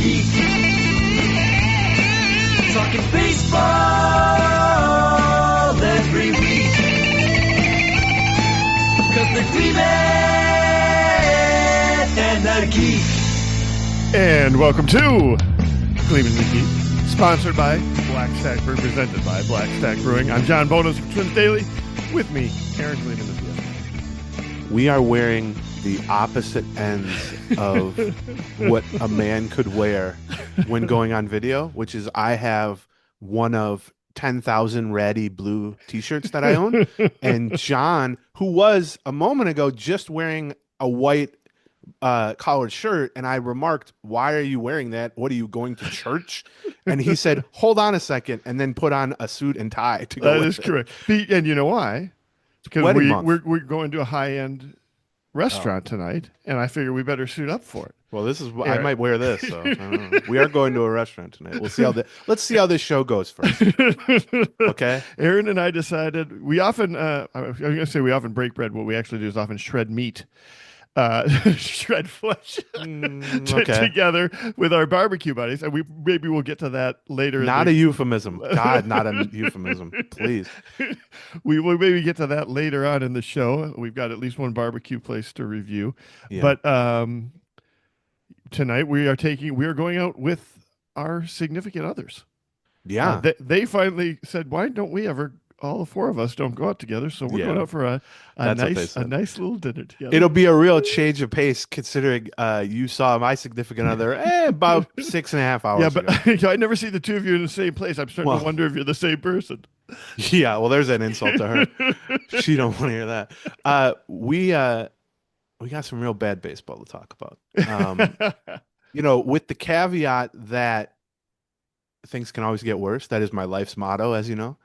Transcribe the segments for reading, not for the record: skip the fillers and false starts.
geek. Talking baseball every week. Because they're Gleeman and the Geek. And welcome to Gleeman and the Geek, sponsored by Black Stack Brewing, presented by Black Stack Brewing. I'm John Bonus from Twins Daily. With me, Aaron Gleeman is the other. We are wearing the opposite ends of what a man could wear when going on video, which is I have one of 10,000 ratty blue t-shirts that I own. And John, who was a moment ago just wearing a white collared shirt, and I remarked, "Why are you wearing that? What are you going to church?" And he said, "Hold on a second," and then put on a suit and tie to go That with is it. correct. And you know why? Because we're going to a high-end restaurant tonight, and I figure we better suit up for it. Well, this is I might wear this. So I don't know. We are going to a restaurant tonight. We'll see how let's see how this show goes first. Okay. Aaron and I decided we often I was going to say we often break bread. What we actually do is often shred meat, shred flesh together with our barbecue buddies, and maybe we'll get to that later. Not a euphemism. God, not a euphemism. Please. We will maybe get to that later on in the show. We've got at least one barbecue place to review, but tonight we are going out with our significant others. Yeah, they finally said, "Why don't we ever?" All the four of us don't go out together, so we're going out for a nice little dinner together. It'll be a real change of pace, considering you saw my significant other about 6.5 hours. Yeah, but ago. I never see the two of you in the same place. I'm starting to wonder if you're the same person. Yeah, well, there's an insult to her. She don't want to hear that. We got some real bad baseball to talk about. With the caveat that things can always get worse. That is my life's motto, as you know.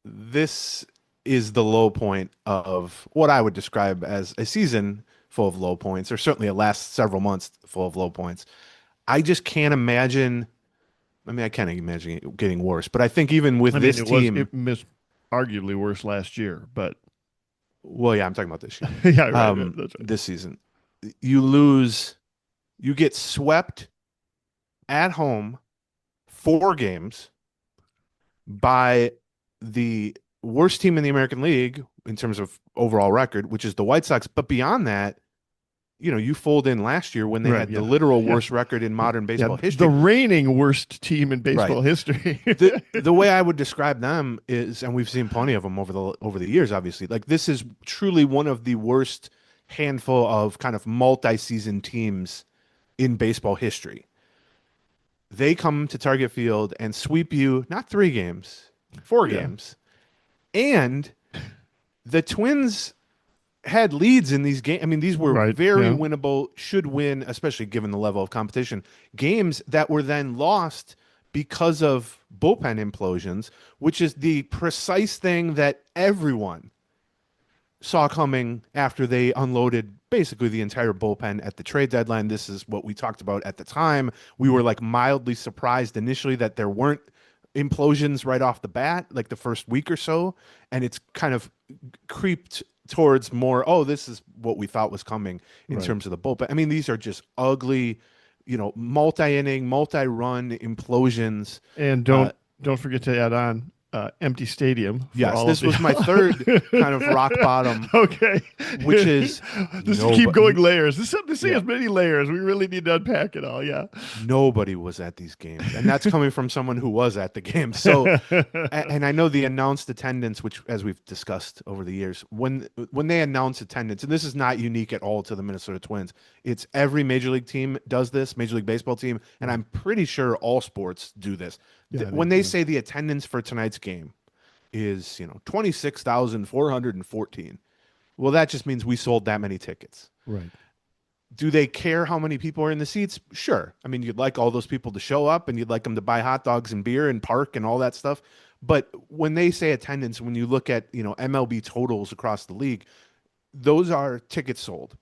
This is the low point of what I would describe as a season full of low points, or certainly a last several months full of low points. I just can't imagine. I mean, I can't imagine it getting worse, but I think even with this team, it was arguably worse last year. But well, yeah, I'm talking about this year. Yeah, right, that's right. This season, you get swept at home 4 games by the worst team in the American League in terms of overall record, which is the White Sox. But beyond that, you fold in last year when they had the literal worst record in modern baseball history. The reigning worst team in baseball history. The way I would describe them is, and we've seen plenty of them over the years, obviously, like this is truly one of the worst handful of kind of multi-season teams in baseball history. They come to Target Field and sweep you, not 3 games, 4 games. And the Twins had leads in these games. I mean, these were very winnable, should win, especially given the level of competition. Games that were then lost because of bullpen implosions, which is the precise thing that everyone saw coming after they unloaded basically the entire bullpen at the trade deadline. This is what we talked about at the time. We were like mildly surprised initially that there weren't implosions right off the bat, like the first week or so. And it's kind of creeped towards more, this is what we thought was coming in terms of the bullpen. I mean, these are just ugly, multi-inning, multi-run implosions. And don't forget to add on empty stadium. Yes, this was my third kind of rock bottom. Okay. Which is keep going layers. This thing has many layers. We really need to unpack it all. Yeah. Nobody was at these games. And that's coming from someone who was at the game. So and I know the announced attendance, which as we've discussed over the years, when they announce attendance, and this is not unique at all to the Minnesota Twins, it's every major league team does this, Major League Baseball team, and I'm pretty sure all sports do this. When they say the attendance for tonight's game is 26,414, well, that just means we sold that many tickets. Right. Do they care how many people are in the seats? Sure. I mean, you'd like all those people to show up, and you'd like them to buy hot dogs and beer and park and all that stuff. But when they say attendance, when you look at MLB totals across the league, those are tickets sold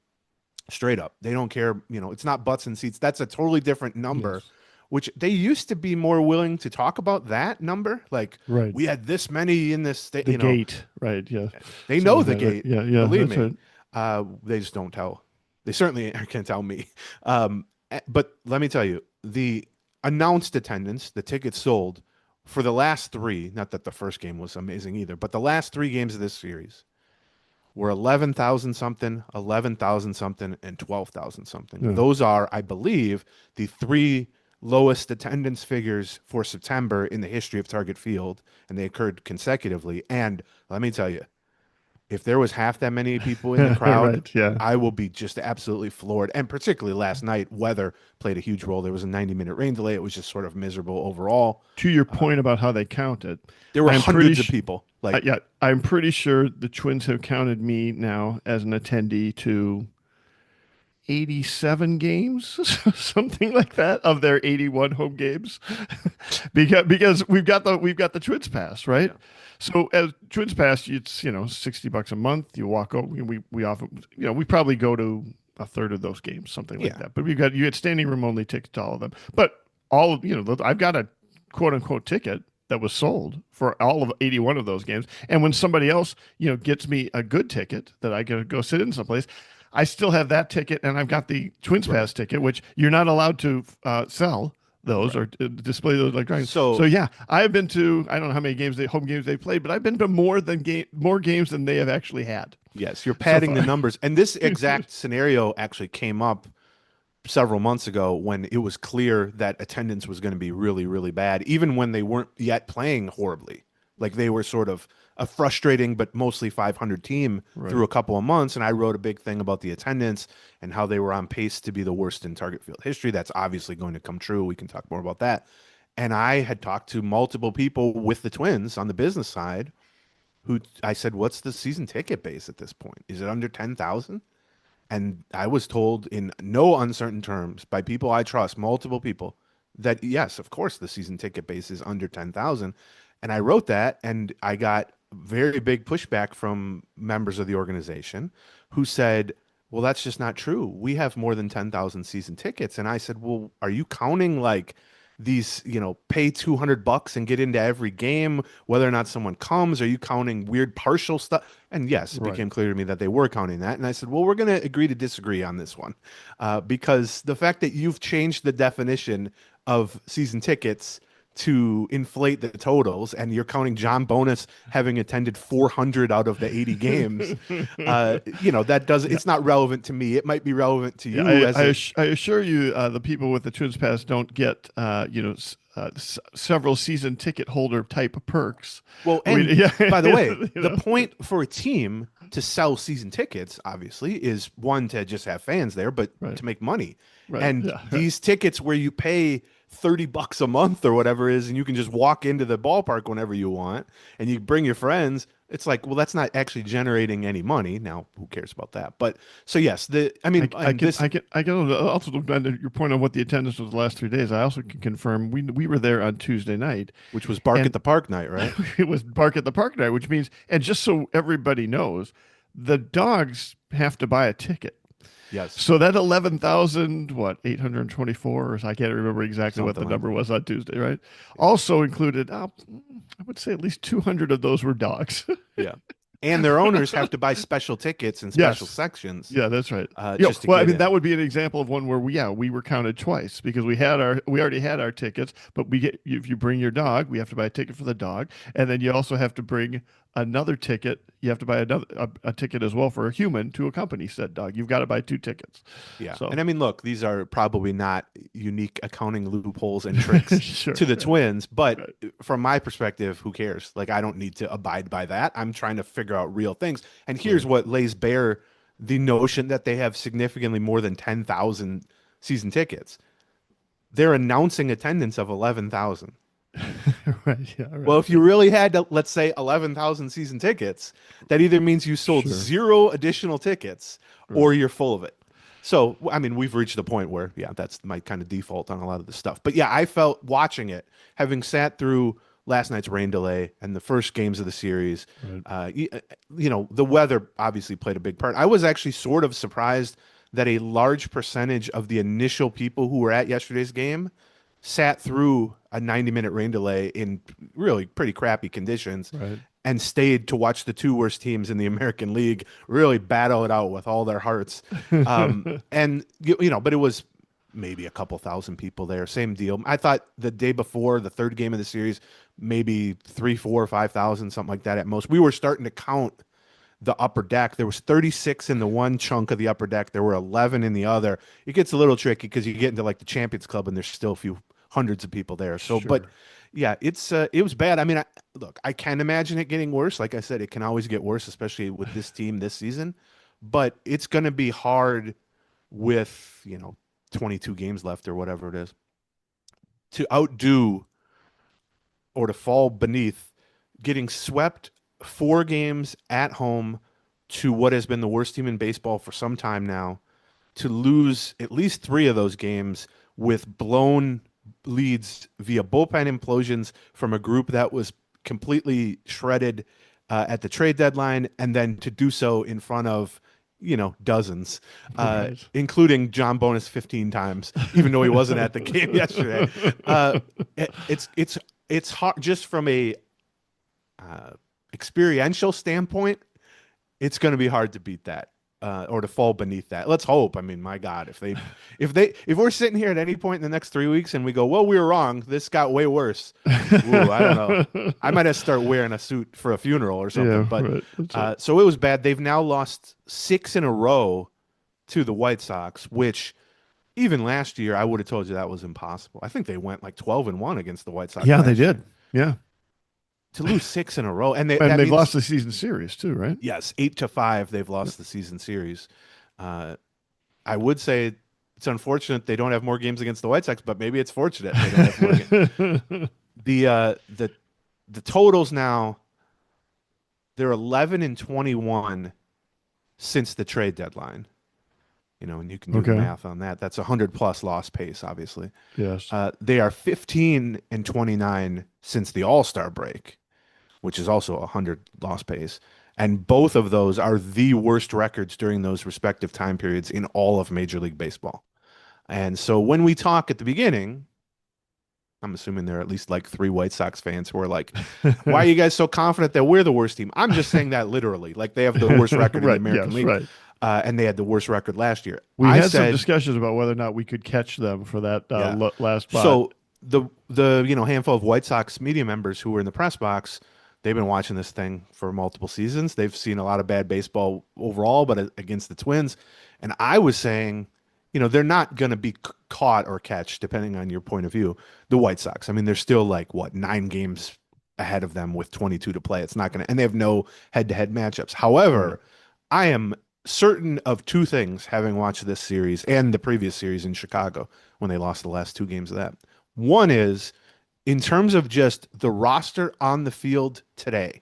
straight up. They don't care. It's not butts and seats. That's a totally different number. Yes. Which they used to be more willing to talk about that number. Like, we had this many in this state. The gate, right? Yeah, they know the gate. Yeah. Believe me. Right. They just don't tell. They certainly can't tell me. But let me tell you, the announced attendance, the tickets sold for the last three, not that the first game was amazing either, but the last three games of this series were 11,000 something, 11,000 something, and 12,000 something. Yeah. Those are, I believe, the three lowest attendance figures for September in the history of Target Field, and they occurred consecutively. And let me tell you, if there was half that many people in the crowd, Right, yeah. I will be just absolutely floored. And particularly last night, weather played a huge role. There was a 90-minute rain delay. It was just sort of miserable overall. To your point about how they count it, There were I'm hundreds of people. Like, yeah, I'm pretty sure the Twins have counted me now as an attendee to 87 games, something like that, of their 81 home games, because we've got the Twins Pass, right? Yeah. So as Twins Pass, it's $60 a month. You walk over. We often we probably go to a third of those games, something like that. But you get standing room only tickets to all of them. But all of I've got a quote unquote ticket that was sold for all of 81 of those games. And when somebody else gets me a good ticket that I can go sit in someplace, I still have that ticket, and I've got the Twins Pass ticket, which you're not allowed to sell those or display those electronics. So yeah, I've been to, I don't know how many home games they've played, but I've been to more games than they have actually had. Yes, you're padding the numbers. And this exact scenario actually came up several months ago when it was clear that attendance was going to be really, really bad, even when they weren't yet playing horribly. Like they were sort of a frustrating but mostly 500 team through a couple of months. And I wrote a big thing about the attendance and how they were on pace to be the worst in Target Field history. That's obviously going to come true. We can talk more about that. And I had talked to multiple people with the Twins on the business side who I said, what's the season ticket base at this point? Is it under 10,000? And I was told in no uncertain terms by people I trust, multiple people, that yes, of course, the season ticket base is under 10,000. And I wrote that, and I got very big pushback from members of the organization who said, well, that's just not true. We have more than 10,000 season tickets. And I said, well, are you counting like these, pay $200 and get into every game, whether or not someone comes? Are you counting weird partial stuff? And yes, it became clear to me that they were counting that. And I said, well, we're going to agree to disagree on this one, because the fact that you've changed the definition of season tickets to inflate the totals, and you're counting John Bonus having attended 400 out of the 80 games, that doesn't. It's not relevant to me. It might be relevant to you. I assure you, the people with the Twins Pass don't get several season ticket holder type of perks. Well, and by the way, the point for a team to sell season tickets, obviously, is one, to just have fans there, but to make money. And these tickets where you pay $30 a month or whatever it is, and you can just walk into the ballpark whenever you want, and you bring your friends. It's like, well, that's not actually generating any money. Now, who cares about that? But so yes, I can also look at your point on what the attendance was the last 3 days. I also can confirm we were there on Tuesday night, which was Bark at the Park night, right? It was Bark at the Park night, which means, and just so everybody knows, the dogs have to buy a ticket. Yes. So that 824, or I can't remember exactly what the number was on Tuesday, right? Also included, I would say at least 200 of those were dogs. Yeah. And their owners have to buy special tickets and special sections. Yeah, that's right. That would be an example of one where we were counted twice, because we already had our tickets, but if you bring your dog, we have to buy a ticket for the dog, and then you also have to bring another ticket. You have to buy a ticket as well for a human to accompany said dog. You've got to buy 2 tickets. Yeah. So, and I mean, look, these are probably not unique accounting loopholes and tricks to the Twins, but from my perspective, who cares? Like, I don't need to abide by that. I'm trying to figure out real things. And here's what lays bare the notion that they have significantly more than 10,000 season tickets. They're announcing attendance of 11,000. Right. Well, if you really had to, let's say, 11,000 season tickets, that either means you sold 0 additional tickets or you're full of it. So, I mean, we've reached a point where, that's my kind of default on a lot of this stuff. But I felt watching it, having sat through last night's rain delay and the first games of the series, the weather obviously played a big part. I was actually sort of surprised that a large percentage of the initial people who were at yesterday's game sat through a 90-minute rain delay in really pretty crappy conditions and stayed to watch the 2 worst teams in the American League really battle it out with all their hearts. And, but it was maybe a couple thousand people there. Same deal. I thought the day before the third game of the series, maybe 3, 4, 5,000, something like that at most. We were starting to count the upper deck. There was 36 in the one chunk of the upper deck. There were 11 in the other. It gets a little tricky because you get into like the Champions Club and there's still a few hundreds of people there. So, Sure. but yeah, it was bad. I mean, look, I can imagine it getting worse. Like I said, it can always get worse, especially with this team this season. But it's going to be hard with, 22 games left or whatever it is to outdo or to fall beneath getting swept 4 games at home to what has been the worst team in baseball for some time now, to lose at least 3 of those games with blown leads via bullpen implosions from a group that was completely shredded at the trade deadline, and then to do so in front of dozens, Right. including John Bonus 15 times, even though he wasn't at the game yesterday. It's hard just from a experiential standpoint. It's going to be hard to beat that or to fall beneath that. Let's hope. I mean, my God, if we're sitting here at any point in the next 3 weeks and we go, well, we were wrong, this got way worse. Ooh, I don't know. I might have to start wearing a suit for a funeral or something. Yeah, but right. so it was bad. They've now lost 6 in a row to the White Sox, which even last year I would have told you that was impossible. I think they went like 12-1 against the White Sox. Yeah, last they year. did. Yeah. To lose 6 in a row, and They've means, lost the season series too, right? yes, 8-5. They've lost the season series. I would say it's unfortunate they don't have more games against the White Sox, but maybe it's fortunate they don't have more games. The totals now, they're 11-21 since the trade deadline. And you can do the math on that. That's 100+ loss pace, obviously. Yes. They are 15-29 since the All-Star break, which is also 100 loss pace. And both of those are the worst records during those respective time periods in all of Major League Baseball. And so when we talk at the beginning, I'm assuming there are at least like 3 White Sox fans who are like, why are you guys so confident that we're the worst team? I'm just saying that literally. Like they have the worst record in the American League. Right. And they had the worst record last year. We had some discussions about whether or not we could catch them for that last spot. So the handful of White Sox media members who were in the press box, they've been watching this thing for multiple seasons. They've seen a lot of bad baseball overall, but against the Twins. And I was saying, they're not going to be caught or catch, depending on your point of view, the White Sox. I mean, they're still like, 9 games ahead of them with 22 to play. It's not going to, and they have no head-to-head matchups. However, I am certain of 2 things, having watched this series and the previous series in Chicago when they lost the last 2 games of that. One is, in terms of just the roster on the field today,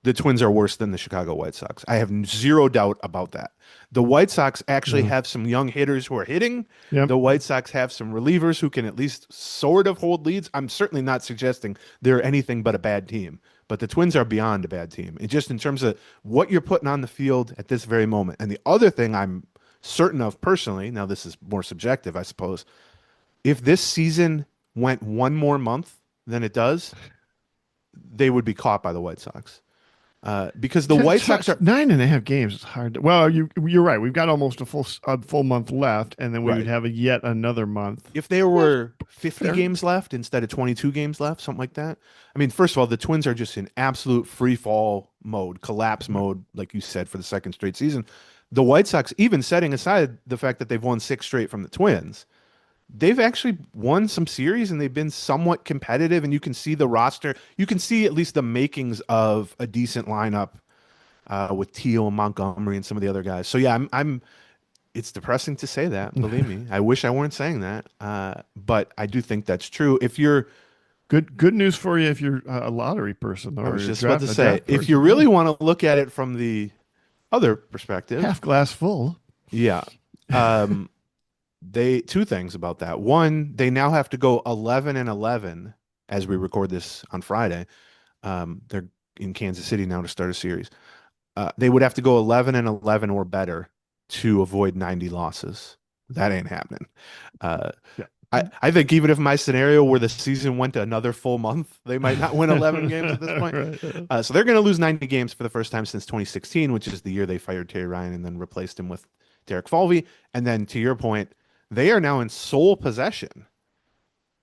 the Twins are worse than the Chicago White Sox. I have 0 doubt about that. The White Sox actually have some young hitters who are hitting. Yep. The White Sox have some relievers who can at least sort of hold leads. I'm certainly not suggesting they're anything but a bad team, but the Twins are beyond a bad team. And just in terms of what you're putting on the field at this very moment. And the other thing I'm certain of personally, now this is more subjective, I suppose, if this season went 1 more month than it does, they would be caught by the White Sox. Because the White Sox are 9.5 games. It's hard. Well, you're right. We've got almost a full month left, and then we would have yet another month. If there were 50 games left instead of 22 games left, something like that. I mean, first of all, the Twins are just in absolute free fall mode, collapse mode, like you said, for the 2nd straight season. The White Sox, even setting aside the fact that they've won 6 straight from the Twins, they've actually won some series and they've been somewhat competitive, and you can see the roster. You can see at least the makings of a decent lineup with Teal and Montgomery and some of the other guys. So yeah, I'm it's depressing to say that, believe me. I wish I weren't saying that. But I do think that's true. If you're good news for you if you're a lottery person, or I was just about to say, if you really want to look at it from the other perspective, half glass full. Yeah. 2 things about that. One, they now have to go 11-11 as we record this on Friday. They're in Kansas City now to start a series. They would have to go 11-11 or better to avoid 90 losses. That ain't happening. I think even if my scenario where the season went to another full month, they might not win 11 games at this point. Right. So they're going to lose 90 games for the first time since 2016, which is the year they fired Terry Ryan and then replaced him with Derek Falvey. And then to your point, They are now in sole possession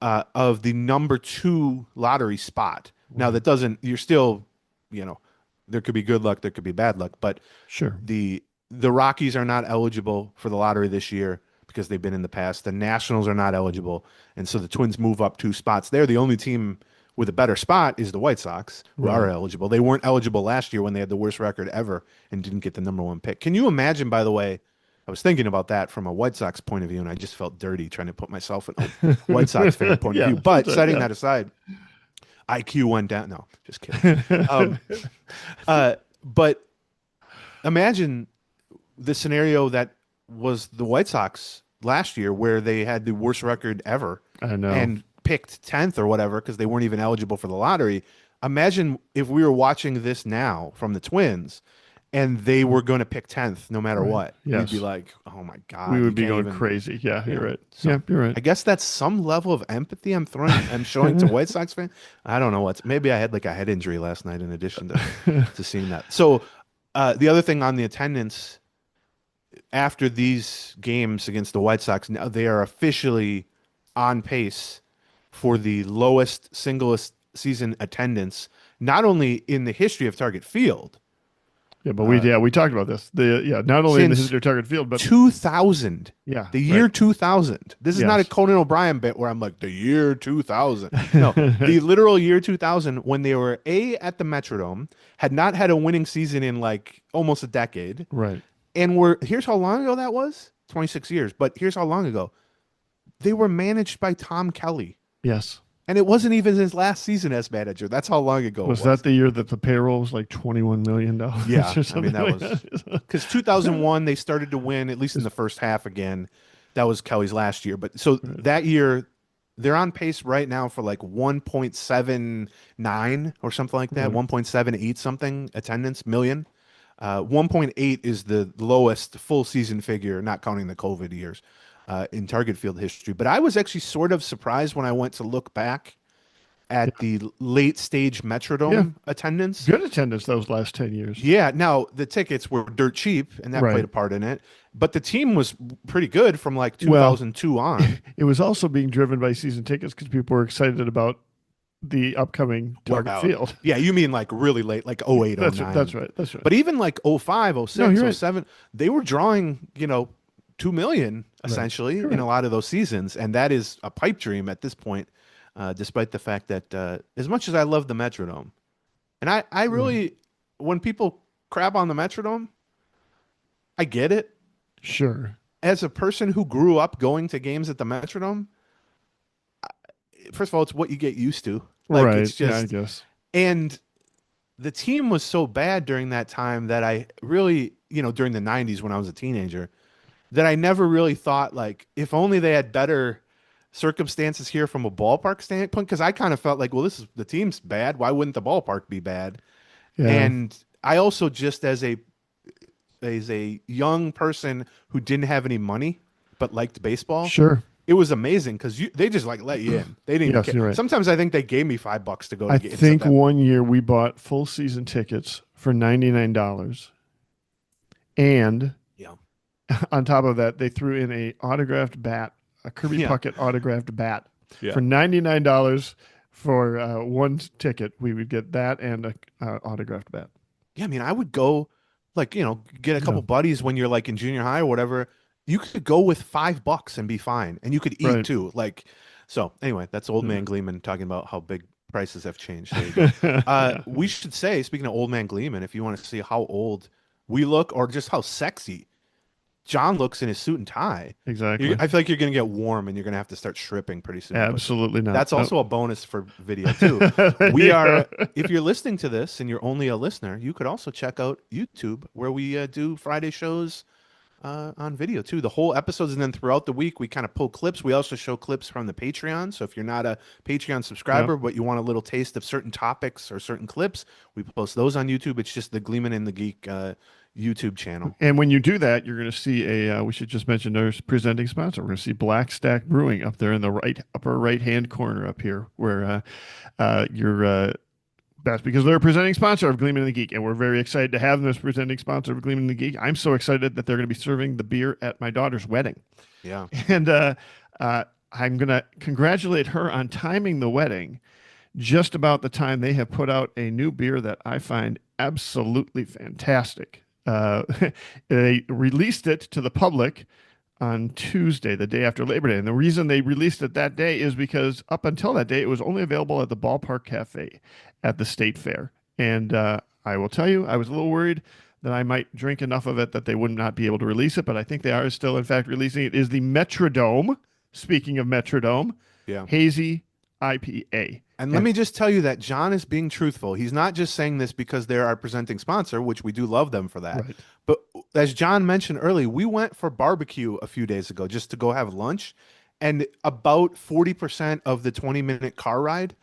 of the number 2 lottery spot. Now that doesn't, you're still, there could be good luck, there could be bad luck, but Sure. the Rockies are not eligible for the lottery this year because they've been in the past. The Nationals are not eligible, and so the Twins move up 2 spots. They're the only team with a better spot is the White Sox, who are eligible. They weren't eligible last year when they had the worst record ever and didn't get the number 1 pick. Can you imagine, by the way, I was thinking about that from a White Sox point of view, and I just felt dirty trying to put myself in a White Sox fan point of view. But setting that aside, IQ went down. No, just kidding. But imagine the scenario that was the White Sox last year, where they had the worst record ever. I know. And picked 10th or whatever because they weren't even eligible for the lottery. Imagine if we were watching this now from the Twins and they were going to pick 10th no matter what. Yes. We'd be like, oh my God. We would be going crazy. Yeah, you're right. So, you're right. I guess that's some level of empathy I'm showing to White Sox fans. I don't know maybe I had like a head injury last night in addition to seeing that. So the other thing on the attendance, after these games against the White Sox, now they are officially on pace for the lowest single season attendance, not only in the history of Target Field. Yeah, but we talked about this. Not only in the history of Target Field, but 2000. Yeah, the year 2000. This is not a Conan O'Brien bit where I'm like the year 2000. No, the literal year 2000, when they were at the Metrodome, had not had a winning season in like almost a decade. Right. And here's how long ago that was. 26 years. But here's how long ago. They were managed by Tom Kelly. Yes. And it wasn't even his last season as manager. That's how long ago was. It was that the year that the payroll was like $21 million? Yeah, I mean, that was because 2001 they started to win, at least in the first half again. That was Kelly's last year. But so that year, they're on pace right now for like 1.79 or something like that, 1.78 something attendance million. 1.8 is the lowest full season figure, not counting the COVID years. In Target Field history. But I was actually sort of surprised when I went to look back at the late stage Metrodome attendance. Good attendance those last 10 years. Yeah. Now, the tickets were dirt cheap, and that played a part in it. But the team was pretty good from like 2002 on. It was also being driven by season tickets because people were excited about the upcoming Target Field. Yeah, you mean like really late, like 08, 09. That's right. But even like 05, 06, 07, they were drawing, 2 million essentially in a lot of those seasons, and that is a pipe dream at this point, despite the fact that as much as I love the Metrodome, and I really, when people crap on the Metrodome, I get it. Sure. As a person who grew up going to games at the Metrodome, first of all, it's what you get used to. Like, it's just, I guess. And the team was so bad during that time that I really, during the 90s when I was a teenager, that I never really thought, like, if only they had better circumstances here from a ballpark standpoint, because I kind of felt like, well, the team's bad. Why wouldn't the ballpark be bad? Yeah. And I also, just as a young person who didn't have any money but liked baseball, sure, it was amazing because they just like let you in. They didn't care. Right. Sometimes I think they gave me $5 to go to games. I think one year we bought full season tickets for $99, and on top of that, they threw in a autographed bat, a Kirby Puckett autographed bat for $99 for one ticket. We would get that and a autographed bat. Yeah, I mean, I would go, like, get a couple buddies when you're like in junior high or whatever. You could go with $5 and be fine, and you could eat too. Like, so anyway, that's Old Man Gleeman talking about how big prices have changed. There you go. We should say, speaking of Old Man Gleeman, if you want to see how old we look or just how sexy John looks in his suit and tie. Exactly. I feel like you're going to get warm and you're going to have to start stripping pretty soon. Absolutely not. That's also a bonus for video too. We are, if you're listening to this and you're only a listener, you could also check out YouTube where we do Friday shows on video too. The whole episodes, and then throughout the week we kind of pull clips. We also show clips from the Patreon. So if you're not a Patreon subscriber, but you want a little taste of certain topics or certain clips, we post those on YouTube. It's just the Gleeman and the Geek YouTube channel. And when you do that, you're going to see we should just mention our presenting sponsor. We're going to see Black Stack Brewing up there in the upper right hand corner up here, where your That's because they're a presenting sponsor of Gleeman and the Geek, and we're very excited to have them as presenting sponsor of Gleeman and the Geek. I'm so excited that they're going to be serving the beer at my daughter's wedding. Yeah. And I'm going to congratulate her on timing the wedding just about the time they have put out a new beer that I find absolutely fantastic. They released it to the public on Tuesday, the day after Labor Day. And the reason they released it that day is because up until that day, it was only available at the Ballpark Cafe at the State Fair. And I will tell you, I was a little worried that I might drink enough of it that they would not be able to release it, but I think they are still, in fact, releasing it. It is the Metrodome, speaking of Metrodome, Hazy IPA. And let me just tell you that John is being truthful. He's not just saying this because they're our presenting sponsor, which we do love them for that. Right. But as John mentioned earlier, we went for barbecue a few days ago just to go have lunch. And about 40% of the 20-minute car ride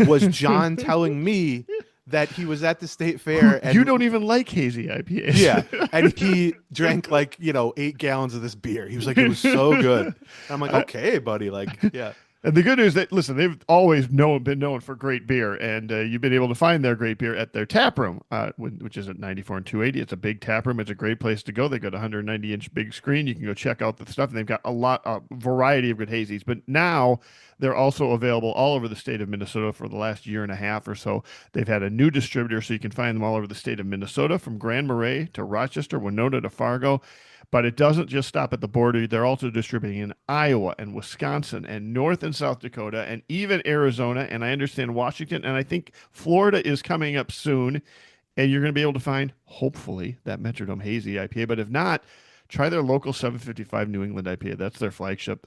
was John telling me that he was at the state fair. And you don't even like hazy IPAs. Yeah. And he drank 8 gallons of this beer. He was like, it was so good. And I'm like, okay, buddy. Yeah. And the good news that, listen, they've always been known for great beer, and you've been able to find their great beer at their tap room, which is at 94 and 280. It's a big tap room. It's a great place to go. They've got a 190-inch big screen. You can go check out the stuff, and they've got a variety of good hazies. But now they're also available all over the state of Minnesota for the last year and a half or so. They've had a new distributor, so you can find them all over the state of Minnesota, from Grand Marais to Rochester, Winona to Fargo. But it doesn't just stop at the border. They're also distributing in Iowa and Wisconsin and North and South Dakota and even Arizona. And I understand Washington. And I think Florida is coming up soon. And you're going to be able to find, hopefully, that Metrodome Hazy IPA. But if not, try their local 755 New England IPA. That's their flagship.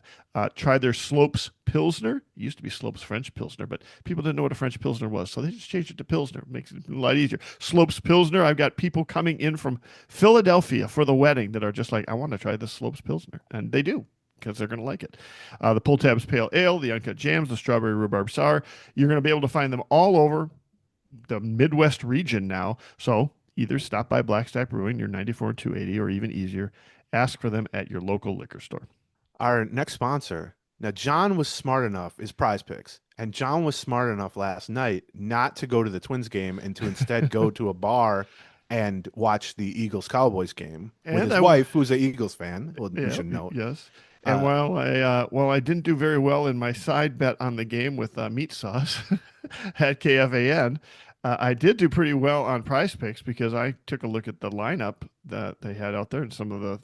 Try their Slopes Pilsner. It used to be Slopes French Pilsner, but people didn't know what a French Pilsner was, so they just changed it to Pilsner. Makes it a lot easier. Slopes Pilsner. I've got people coming in from Philadelphia for the wedding that are just like, I want to try this Slopes Pilsner. And they do, because they're going to like it. The Pull Tabs Pale Ale, the Uncut Jams, the Strawberry Rhubarb Sour. You're going to be able to find them all over the Midwest region now. So either stop by Blackstack Brewing, your 94 280, or even easier, ask for them at your local liquor store. Our next sponsor. Now, John was smart enough, is Prize Picks, and John was smart enough last night not to go to the Twins game and to instead go to a bar and watch the Eagles-Cowboys game with his wife, who's an Eagles fan. Well, we should note. Yes. And while I didn't do very well in my side bet on the game with meat sauce at KFAN, I did do pretty well on Prize Picks because I took a look at the lineup that they had out there and some of the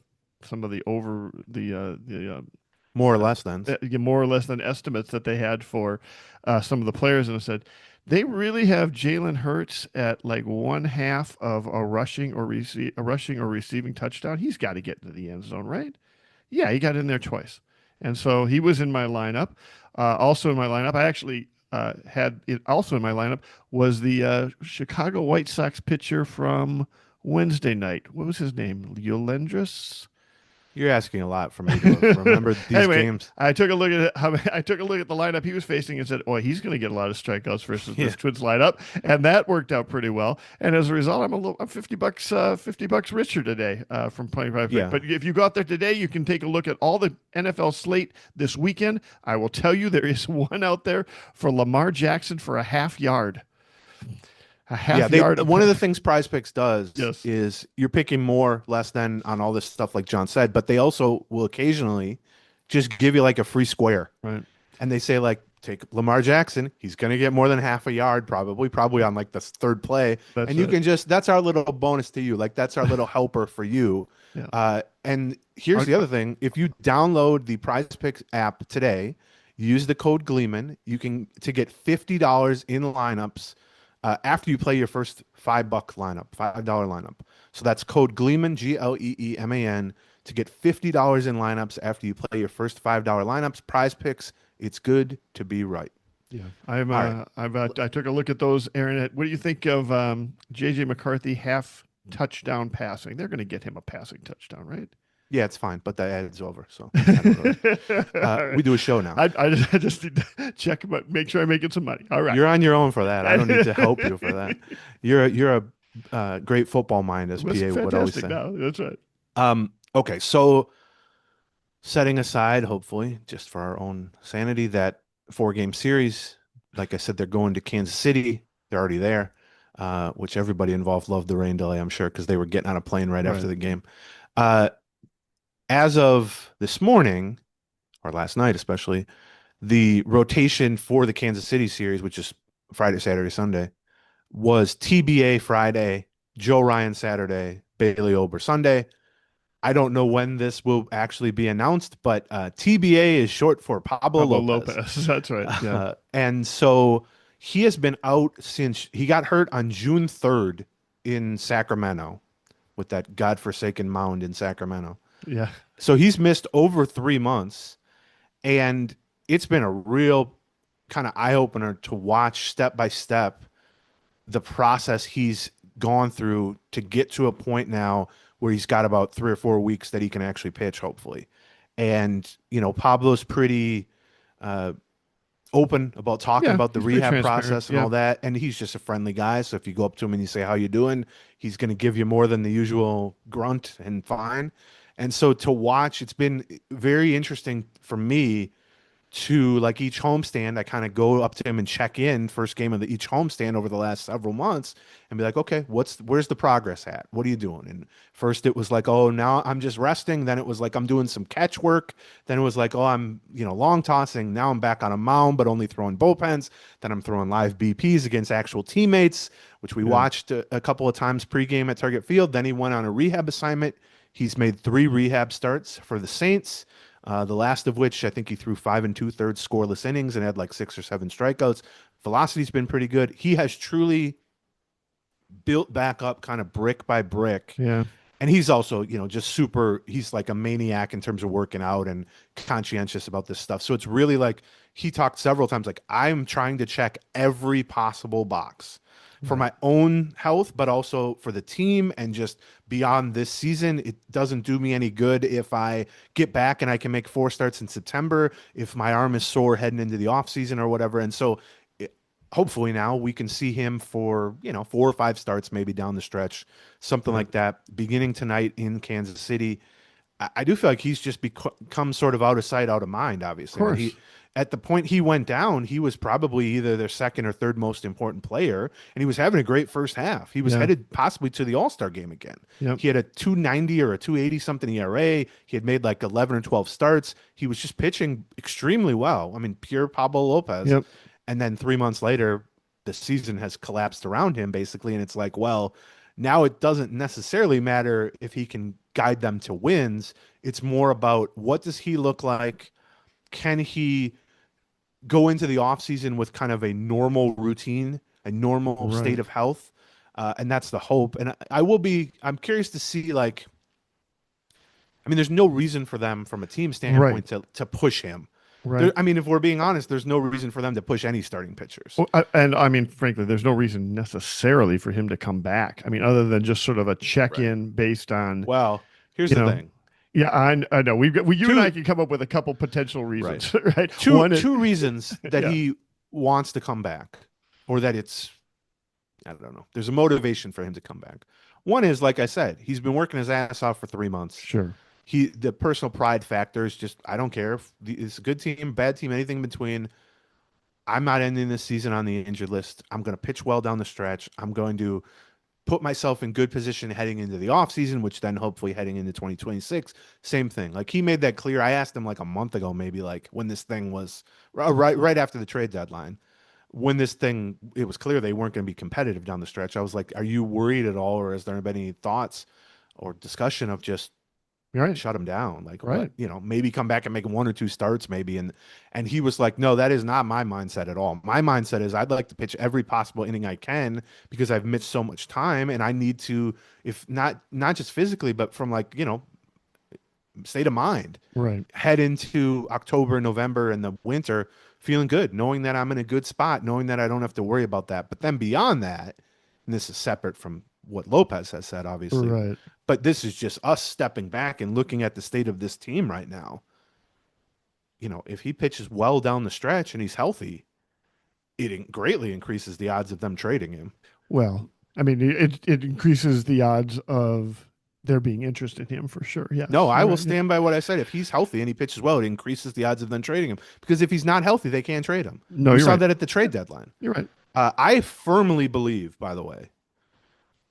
more or less than estimates that they had for some of the players, and I said they really have Jalen Hurts at like 1/2 of a rushing or receiving touchdown. He's got to get into the end zone, right? Yeah, he got in there twice, and so he was in my lineup. Also in my lineup, I actually had it also in my lineup was the Chicago White Sox pitcher from Wednesday night. What was his name? Yolendris? You're asking a lot from me to remember these games. I took a look at the lineup he was facing and said, "Oh, he's going to get a lot of strikeouts versus this Twins lineup," and that worked out pretty well. And as a result, I'm $50 richer today from playing Prize Picks. But if you go out there today, you can take a look at all the NFL slate this weekend. I will tell you there is one out there for Lamar Jackson for a half yard. One of the things Prize Picks does is you're picking more, less than on all this stuff like John said, but they also will occasionally just give you like a free square. Right. And they say like, take Lamar Jackson. He's going to get more than half a yard probably on like the third play. That's our little bonus to you. Like that's our little helper for you. Yeah. And here's the other thing. If you download the Prize Picks app today, use the code Gleeman, to get $50 in lineups after you play your first $5 lineup. So that's code Gleeman, Gleeman, to get $50 in lineups after you play your first $5 lineups. Prize Picks, it's good to be right. Yeah, I took a look at those, Aaron. What do you think of JJ McCarthy half touchdown passing? They're going to get him a passing touchdown, right? Yeah, it's fine, but the ad's over, so we do a show now. I just need to check, but make sure I'm making some money. All right, you're on your own for that. I don't need to help you for that. You're a great football mind, as PA would always say. No, that's right. Okay, so setting aside, hopefully, just for our own sanity, that 4-game series. Like I said, they're going to Kansas City. They're already there. which everybody involved loved the rain delay, I'm sure, because they were getting on a plane right after the game. As of this morning, or last night especially, the rotation for the Kansas City series, which is Friday, Saturday, Sunday, was TBA Friday, Joe Ryan Saturday, Bailey Ober Sunday. I don't know when this will actually be announced, but TBA is short for Pablo Lopez. That's right. Yeah. And so he has been out since he got hurt on June 3rd in Sacramento with that godforsaken mound in Sacramento. Yeah. So he's missed over 3 months, and it's been a real kind of eye-opener to watch step by step the process he's gone through to get to a point now where he's got about 3 or 4 weeks that he can actually pitch, hopefully. And, Pablo's pretty open about talking about the rehab process and all that. And he's just a friendly guy. So if you go up to him and you say, how you doing? He's going to give you more than the usual grunt and fine. And so to watch, it's been very interesting for me to, like, each homestand, I kind of go up to him and check in first game of each homestand over the last several months and be like, okay, where's the progress at? What are you doing? And first it was like, oh, now I'm just resting. Then it was like, I'm doing some catch work. Then it was like, oh, I'm, long tossing. Now I'm back on a mound, but only throwing bullpens. Then I'm throwing live BPs against actual teammates, which we watched a couple of times pregame at Target Field. Then he went on a rehab assignment. He's made 3 rehab starts for the Saints. The last of which I think he threw 5 2/3 scoreless innings and had like 6 or 7 strikeouts. Velocity's been pretty good. He has truly built back up kind of brick by brick. Yeah. And he's also, just he's like a maniac in terms of working out and conscientious about this stuff. So it's really like he talked several times, like, I'm trying to check every possible box for my own health, but also for the team and just beyond this season. It doesn't do me any good if I get back and I can make 4 starts in September, if my arm is sore heading into the off season or whatever. And so hopefully now we can see him for, 4 or 5 starts, maybe down the stretch, something like that, beginning tonight in Kansas City. I do feel like he's just become sort of out of sight, out of mind, obviously. Of course. At the point he went down, he was probably either their second or third most important player, and he was having a great first half. He was headed possibly to the All-Star game again. Yep. He had a 2.90 or a 2.80 something ERA. He had made like 11 or 12 starts. He was just pitching extremely well. I mean, pure Pablo Lopez. Yep. And then 3 months later, the season has collapsed around him basically, and it's like, well, now it doesn't necessarily matter if he can guide them to wins. It's more about, what does he look like? Can he go into the offseason with kind of a normal routine, a normal state of health? And that's the hope. And I'm curious to see, like, I mean, there's no reason for them from a team standpoint to push him. Right. I mean, if we're being honest, there's no reason for them to push any starting pitchers. Well, and I mean, frankly, there's no reason necessarily for him to come back. I mean, other than just sort of a check-in based on. Well, here's the thing. Yeah, I know. You and I can come up with a couple potential reasons, right? Two reasons that he wants to come back, or that I don't know. There's a motivation for him to come back. One is, like I said, he's been working his ass off for 3 months. Sure. The personal pride factor is just, I don't care if it's a good team, bad team, anything in between. I'm not ending this season on the injured list. I'm going to pitch well down the stretch. I'm going to put myself in good position heading into the offseason, which then hopefully heading into 2026, same thing. Like, he made that clear. I asked him like a month ago, maybe, like when this thing was right after the trade deadline, when it was clear they weren't going to be competitive down the stretch. I was like, are you worried at all? Or has there been any thoughts or discussion of just shut him down? Like, maybe come back and make 1 or 2 starts maybe. And he was like, no, that is not my mindset at all. My mindset is, I'd like to pitch every possible inning I can, because I've missed so much time, and I need to, if not just physically, but from like, state of mind, head into October, November, and the winter feeling good, knowing that I'm in a good spot, knowing that I don't have to worry about that. But then beyond that, and this is separate from what Lopez has said, obviously, but this is just us stepping back and looking at the state of this team right now. If he pitches well down the stretch and he's healthy, it greatly increases the odds of them trading him. Well, I mean, it increases the odds of there being interest in him for sure. Yeah. No, I will stand by what I said. If he's healthy and he pitches well, it increases the odds of them trading him. Because if he's not healthy, they can't trade him. No, we you're saw right. that at the trade deadline. You're right. I firmly believe, by the way,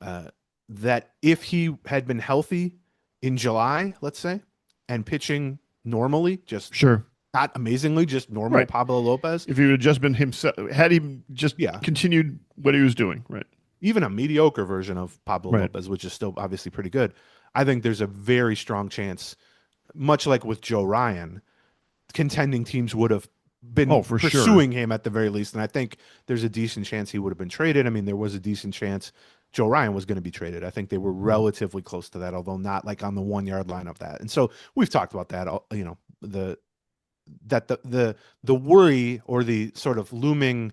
uh, that if he had been healthy in July, let's say, and pitching normally, just Sure. not amazingly, just normal Right. Pablo Lopez, If he would have just been himself, had he just yeah, continued what he was doing, right? even a mediocre version of Pablo Right. Lopez, which is still obviously pretty good, I think there's a very strong chance, much like with Joe Ryan, contending teams would have been Oh, for sure. pursuing him at the very least. And I think there's a decent chance he would have been traded. I mean, there was a decent chance Joe Ryan was going to be traded. I think they were Right. relatively close to that, although not like on the 1 yard line of that. And so we've talked about that, the that the worry or the sort of looming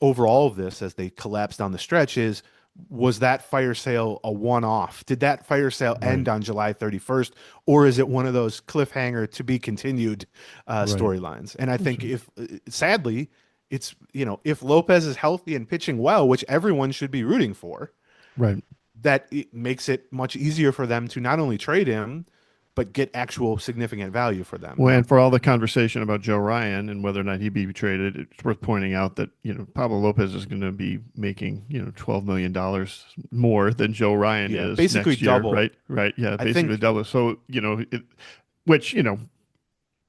over all of this as they collapse down the stretch is, was that fire sale a one-off? Did that fire sale Right. end on July 31st, or is it one of those cliffhanger to be continued Right. storylines? And I That's think right. if sadly, it's, if Lopez is healthy and pitching well, which everyone should be rooting for, Right. that it makes it much easier for them to not only trade him, but get actual significant value for them. Well, Now, and for all the conversation about Joe Ryan and whether or not he'd be traded, it's worth pointing out that, Pablo Lopez is going to be making, $12 million more than Joe Ryan yeah, is basically next year, double. right? Right. Yeah, I basically think, double. So, which,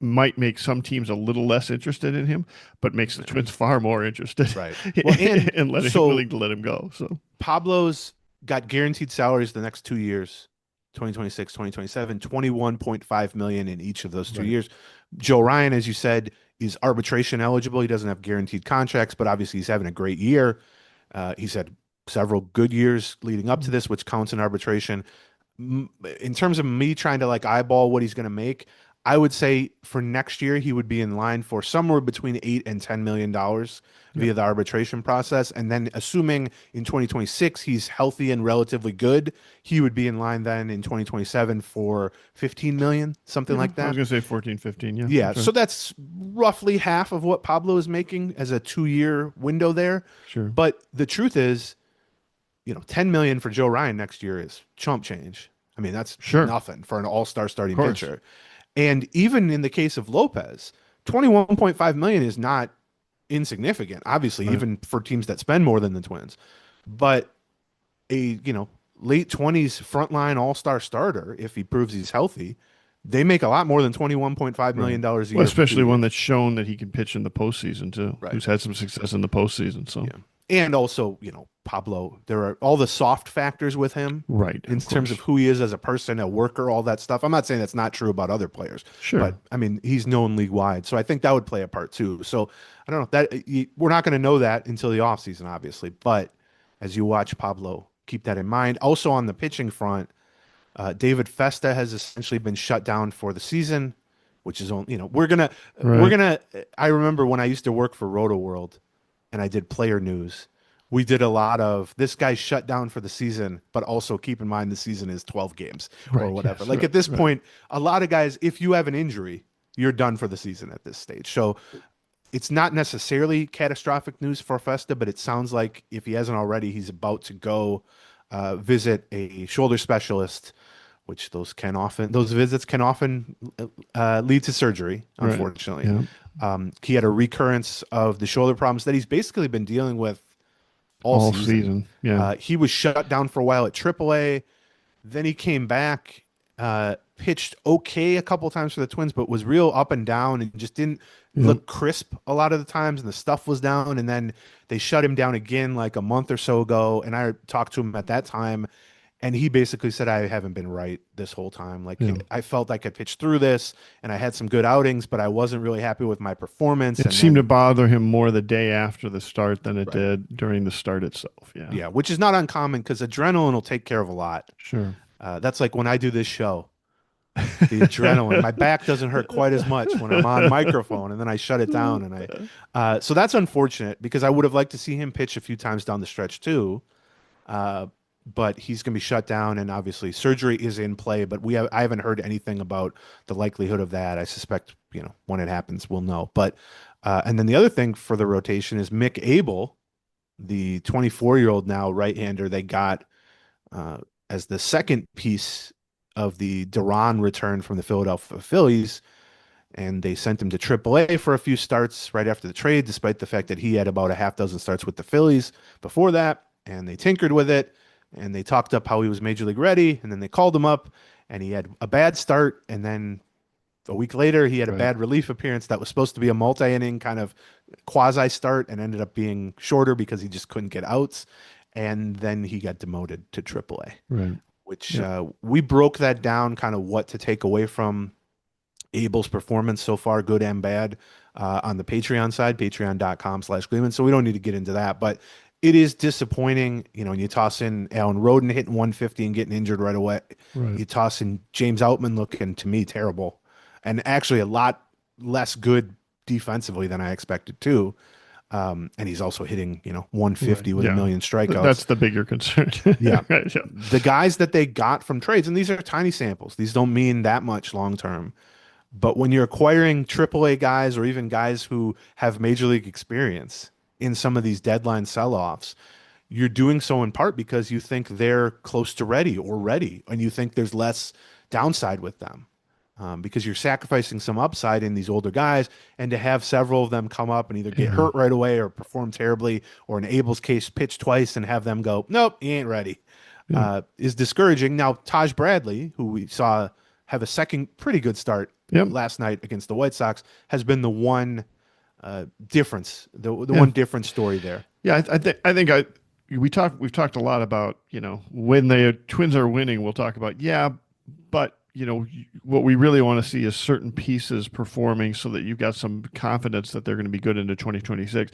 might make some teams a little less interested in him, but makes the Twins far more interested right. Well, and and so willing to let him go. So, Pablo's got guaranteed salaries the next 2 years, 2026, 2027, 21.5 million in each of those two right. years. Joe Ryan, as you said, is arbitration eligible. He doesn't have guaranteed contracts, but obviously he's having a great year. He's had several good years leading up to this, which counts in arbitration. In terms of me trying to like eyeball what he's going to make, I would say for next year he would be in line for somewhere between $8 and $10 million Yeah. via the arbitration process, and then assuming in 2026 he's healthy and relatively good, he would be in line then in 2027 for 15 million, something Yeah. like I was that. going to say 14, 15. Yeah. Yeah, That's right. so that's roughly half of what Pablo is making as a 2 year window there. Sure. But the truth is, 10 million for Joe Ryan next year is chump change. I mean, that's Sure. nothing for an all-star Of starting course. pitcher. And even in the case of Lopez, 21.5 million is not insignificant, obviously, Right. even for teams that spend more than the Twins. But a, late 20s frontline all-star starter, if he proves he's healthy, they make a lot more than $21.5 Right. million dollars a Well, year for two especially one years. that's shown that he can pitch in the postseason too, Right. who's had some success in the postseason. So, Yeah. And also, Pablo, there are all the soft factors with him right. in Of terms of course. who he is as a person, a worker, all that stuff. I'm not saying that's not true about other players, Sure. but I mean, he's known league wide. So I think that would play a part too. So I don't know we're not going to know that until the offseason, obviously. But as you watch Pablo, keep that in mind. Also on the pitching front, David Festa has essentially been shut down for the season, which is only, we're Right. gonna, I remember when I used to work for Roto World and I did player news, we did a lot of this guy's shut down for the season, but also keep in mind the season is 12 games or Right. whatever. Yes. Like Right. at this Right. point, a lot of guys, if you have an injury, you're done for the season at this stage. So it's not necessarily catastrophic news for Festa, but it sounds like if he hasn't already, he's about to go visit a shoulder specialist, which those visits can often lead to surgery, Right. unfortunately. Yeah. He had a recurrence of the shoulder problems that he's basically been dealing with all All season. season. Yeah. He was shut down for a while at AAA. Then he came back, pitched okay a couple times for the Twins, but was real up and down and just didn't Yeah. look crisp a lot of the times. And the stuff was down. And then they shut him down again like a month or so ago. And I talked to him at that time. And he basically said, I haven't been right this whole time. Like Yeah. I felt I could pitch through this and I had some good outings, but I wasn't really happy with my performance. It And seemed to then, bother him more the day after the start than it right. did during the start itself. Yeah. Yeah, which is not uncommon because adrenaline will take care of a lot. Sure. That's like when I do this show, the adrenaline. My back doesn't hurt quite as much when I'm on microphone, and then I shut it down. And so that's unfortunate because I would have liked to see him pitch a few times down the stretch too. But he's going to be shut down, and obviously surgery is in play. But I haven't heard anything about the likelihood of that. I suspect when it happens, we'll know. But and then the other thing for the rotation is Mick Abel, the 24-year-old now right-hander they got as the second piece of the Duran return from the Philadelphia Phillies. and they sent him to AAA for a few starts right after the trade, despite the fact that he had about a half dozen starts with the Phillies before that. And they tinkered with it, and they talked up how he was major league ready, and then they called him up, and he had a bad start, and then a week later he had a bad relief appearance that was supposed to be a multi-inning kind of quasi start and ended up being shorter because he just couldn't get outs, and then he got demoted to AAA. Right. Which we broke that down, kind of what to take away from Abel's performance so far, good and bad, on the Patreon side, patreon.com/Gleeman. So we don't need to get into that, but it is disappointing, when you toss in Alan Roden hitting 150 and getting injured right away. Right. You toss in James Outman looking, to me, terrible, and actually a lot less good defensively than I expected too. And he's also hitting, 150 with a million strikeouts. That's the bigger concern. Yeah. Right, yeah. The guys that they got from trades, and these are tiny samples, these don't mean that much long term. But when you're acquiring AAA guys or even guys who have major league experience in some of these deadline sell-offs, you're doing so in part because you think they're close to ready or ready, and you think there's less downside with them. Because you're sacrificing some upside in these older guys, and to have several of them come up and either get hurt right away or perform terribly, or in Abel's case, pitch twice and have them go, nope, he ain't ready, is discouraging. Now, Taj Bradley, who we saw have a second pretty good start last night against the White Sox, has been the one difference, the one different story there. Yeah, we've talked a lot about, when the Twins are winning, we'll talk about, but what we really want to see is certain pieces performing so that you've got some confidence that they're going to be good into 2026.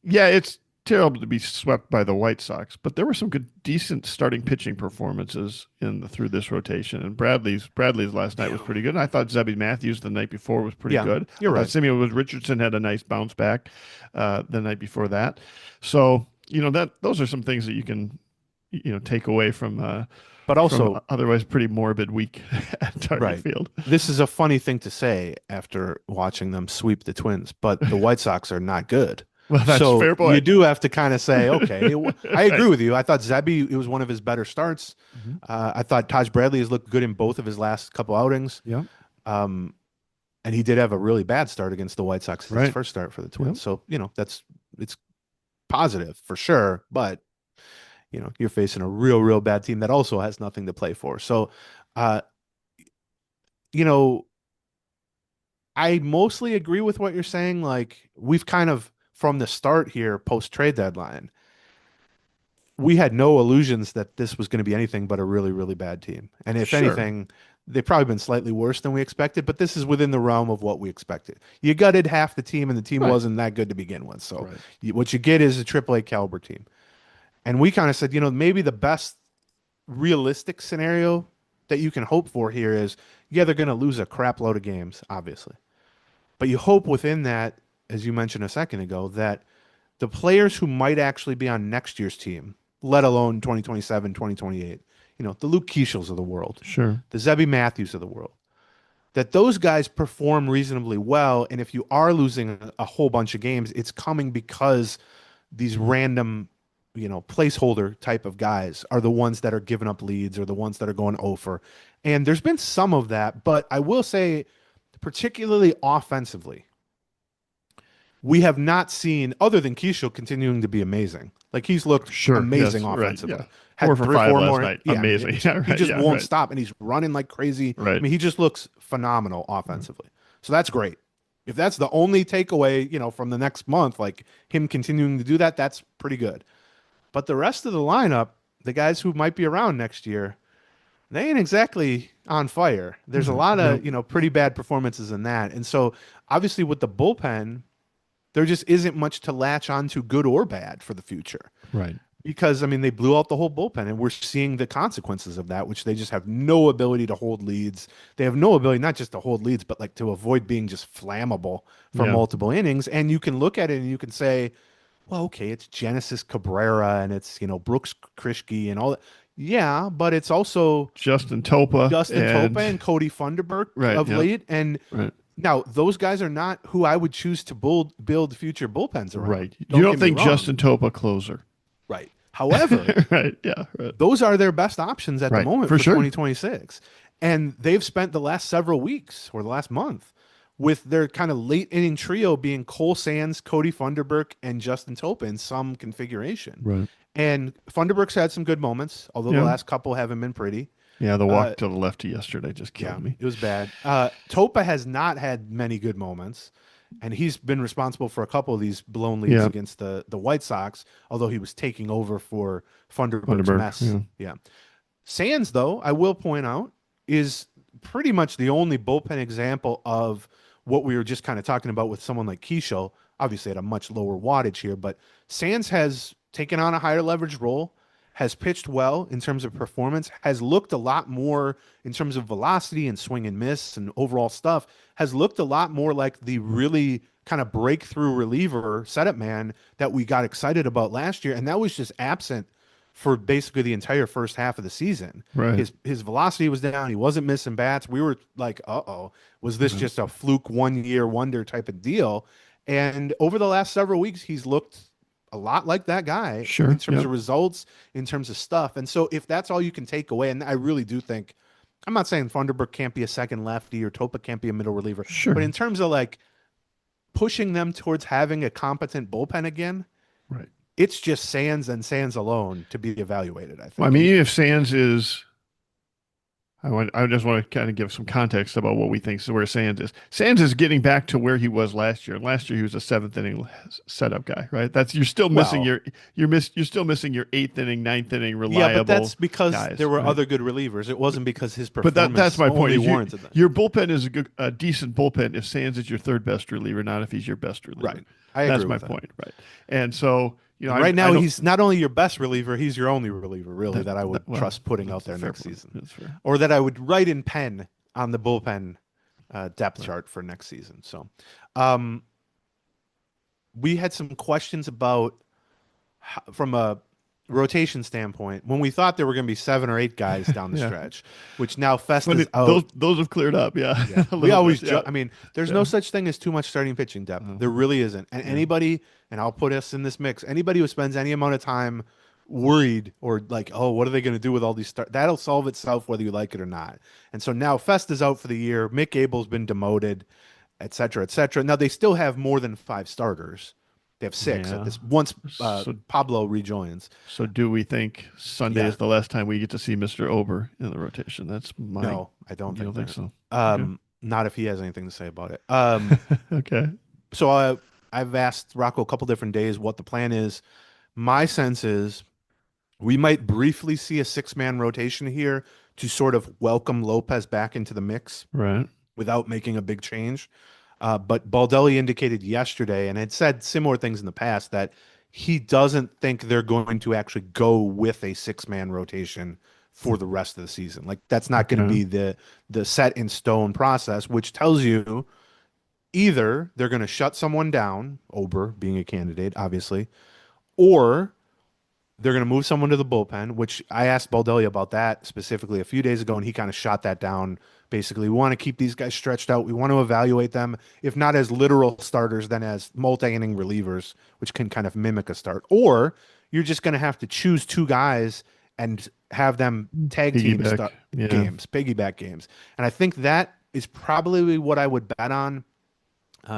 Yeah, it's terrible to be swept by the White Sox, but there were some good, decent starting pitching performances through this rotation. And Bradley's last night was pretty good. And I thought Zebby Matthews the night before was pretty good. You're right. Samuel Richardson had a nice bounce back the night before that. So, those are some things that you can, take away from but also otherwise pretty morbid week at Target Field. This is a funny thing to say after watching them sweep the Twins, but the White Sox are not good. Well, that's a fair point. You do have to kind of say, okay, I agree with you. I thought Zebby, it was one of his better starts. I thought Taj Bradley has looked good in both of his last couple outings. Yeah. And he did have a really bad start against the White Sox, his first start for the Twins. Yep. So, it's positive for sure, but you're facing a real, real bad team that also has nothing to play for. So, I mostly agree with what you're saying. Like, we've kind of, from the start here, post-trade deadline, we had no illusions that this was going to be anything but a really, really bad team. And if anything, they've probably been slightly worse than we expected, but this is within the realm of what we expected. You gutted half the team, and the team wasn't that good to begin with. So what you get is a AAA caliber team. And we kind of said, maybe the best realistic scenario that you can hope for here is, they're going to lose a crap load of games, obviously. But you hope within that, as you mentioned a second ago, that the players who might actually be on next year's team, let alone 2027, 2028, the Luke Keaschalls of the world, the Zebby Matthews of the world, that those guys perform reasonably well. And if you are losing a whole bunch of games, it's coming because these random placeholder type of guys are the ones that are giving up leads or the ones that are going over. And there's been some of that, but I will say, particularly offensively, we have not seen, other than Keaschall continuing to be amazing. Like, he's looked amazing offensively. Right, yeah. 4 for 5 last night. Amazing. He just won't stop, and he's running like crazy. Right. I mean, he just looks phenomenal offensively. So that's great. If that's the only takeaway, from the next month, like him continuing to do that, that's pretty good. But the rest of the lineup, the guys who might be around next year, they ain't exactly on fire. There's a lot of, pretty bad performances in that. And so obviously with the bullpen, there just isn't much to latch onto, good or bad, for the future. Right. Because, they blew out the whole bullpen, and we're seeing the consequences of that, which they just have no ability to hold leads. They have no ability not just to hold leads, but like to avoid being just flammable for multiple innings. And you can look at it and you can say, well, okay, it's Genesis Cabrera and it's, Brooks Krischke and all that. Yeah, but it's also Justin Topa and Cody Funderburk of late. And now those guys are not who I would choose to build future bullpens around. Right. You don't think Justin Topa closer. Right. However, those are their best options at the moment for 2026. And they've spent the last several weeks or the last month with their kind of late inning trio being Cole Sands, Cody Funderburk, and Justin Topa in some configuration. Right. And Funderburk's had some good moments, although the Yeah. last couple haven't been pretty. Yeah, the walk to the lefty yesterday just killed me. It was bad. Topa has not had many good moments, and he's been responsible for a couple of these blown leads against the White Sox, although he was taking over for Funderburk's mess. Yeah. Sands, though, I will point out, is pretty much the only bullpen example of what we were just kind of talking about with someone like Keaschall, obviously at a much lower wattage here, but Sands has taken on a higher leverage role, has pitched well in terms of performance, has looked a lot more in terms of velocity and swing and miss and overall stuff, has looked a lot more like the really kind of breakthrough reliever setup man that we got excited about last year. And that was just absent for basically the entire first half of the season. Right. His velocity was down. He wasn't missing bats. We were like, uh-oh, was this just a fluke 1 year wonder type of deal? And over the last several weeks, he's looked a lot like that guy in terms of results, in terms of stuff. And so if that's all you can take away, and I really do think, I'm not saying Funderburk can't be a second lefty or Topa can't be a middle reliever, but in terms of like pushing them towards having a competent bullpen again, right, it's just Sands and Sands alone to be evaluated, I think. Well, I mean, if Sands is, I just want to kind of give some context about what we think is where Sands is. Sands is getting back to where he was last year. Last year he was a seventh inning setup guy, right? You're still missing you're still missing your eighth inning, ninth inning reliable. Yeah, but that's because guys, there were right? Other good relievers. It wasn't because his performance. But that's my point. Warranted that. Your bullpen is a decent bullpen if Sands is your third best reliever, not if he's your best reliever. Right. I agree that's my with point. Right. And so. Right now, he's not only your best reliever, he's your only reliever, really, that I would trust putting out there next season. That's fair. Or that I would write in pen on the bullpen depth chart for next season. So we had some questions about, from a rotation standpoint, when we thought there were going to be 7 or 8 guys down the stretch, which now Fest is out. Those have cleared up, We always I mean, there's no such thing as too much starting pitching depth. There really isn't. And anybody, and I'll put us in this mix, anybody who spends any amount of time worried or like, oh, what are they going to do with all these that'll solve itself whether you like it or not. And so now Fest is out for the year. Mick Abel's been demoted, et cetera, et cetera. Now they still have more than 5 starters. They have 6 at this once Pablo rejoins. So do we think Sunday is the last time we get to see Mr. Ober in the rotation? That's my No, I don't think so. Not if he has anything to say about it. Okay. So I've asked Rocco a couple different days what the plan is. My sense is we might briefly see a 6-man rotation here to sort of welcome Lopez back into the mix, right, without making a big change. But Baldelli indicated yesterday, and had said similar things in the past, that he doesn't think they're going to actually go with a 6-man rotation for the rest of the season. Like that's not going to be the set in stone process, which tells you either they're going to shut someone down, Ober being a candidate, obviously, or they're going to move someone to the bullpen, which I asked Baldelli about that specifically a few days ago, and he kind of shot that down. Basically, we want to keep these guys stretched out. We want to evaluate them, if not as literal starters, then as multi-inning relievers, which can kind of mimic a start. Or you're just going to have to choose 2 guys and have them tag team games, piggyback games. And I think that is probably what I would bet on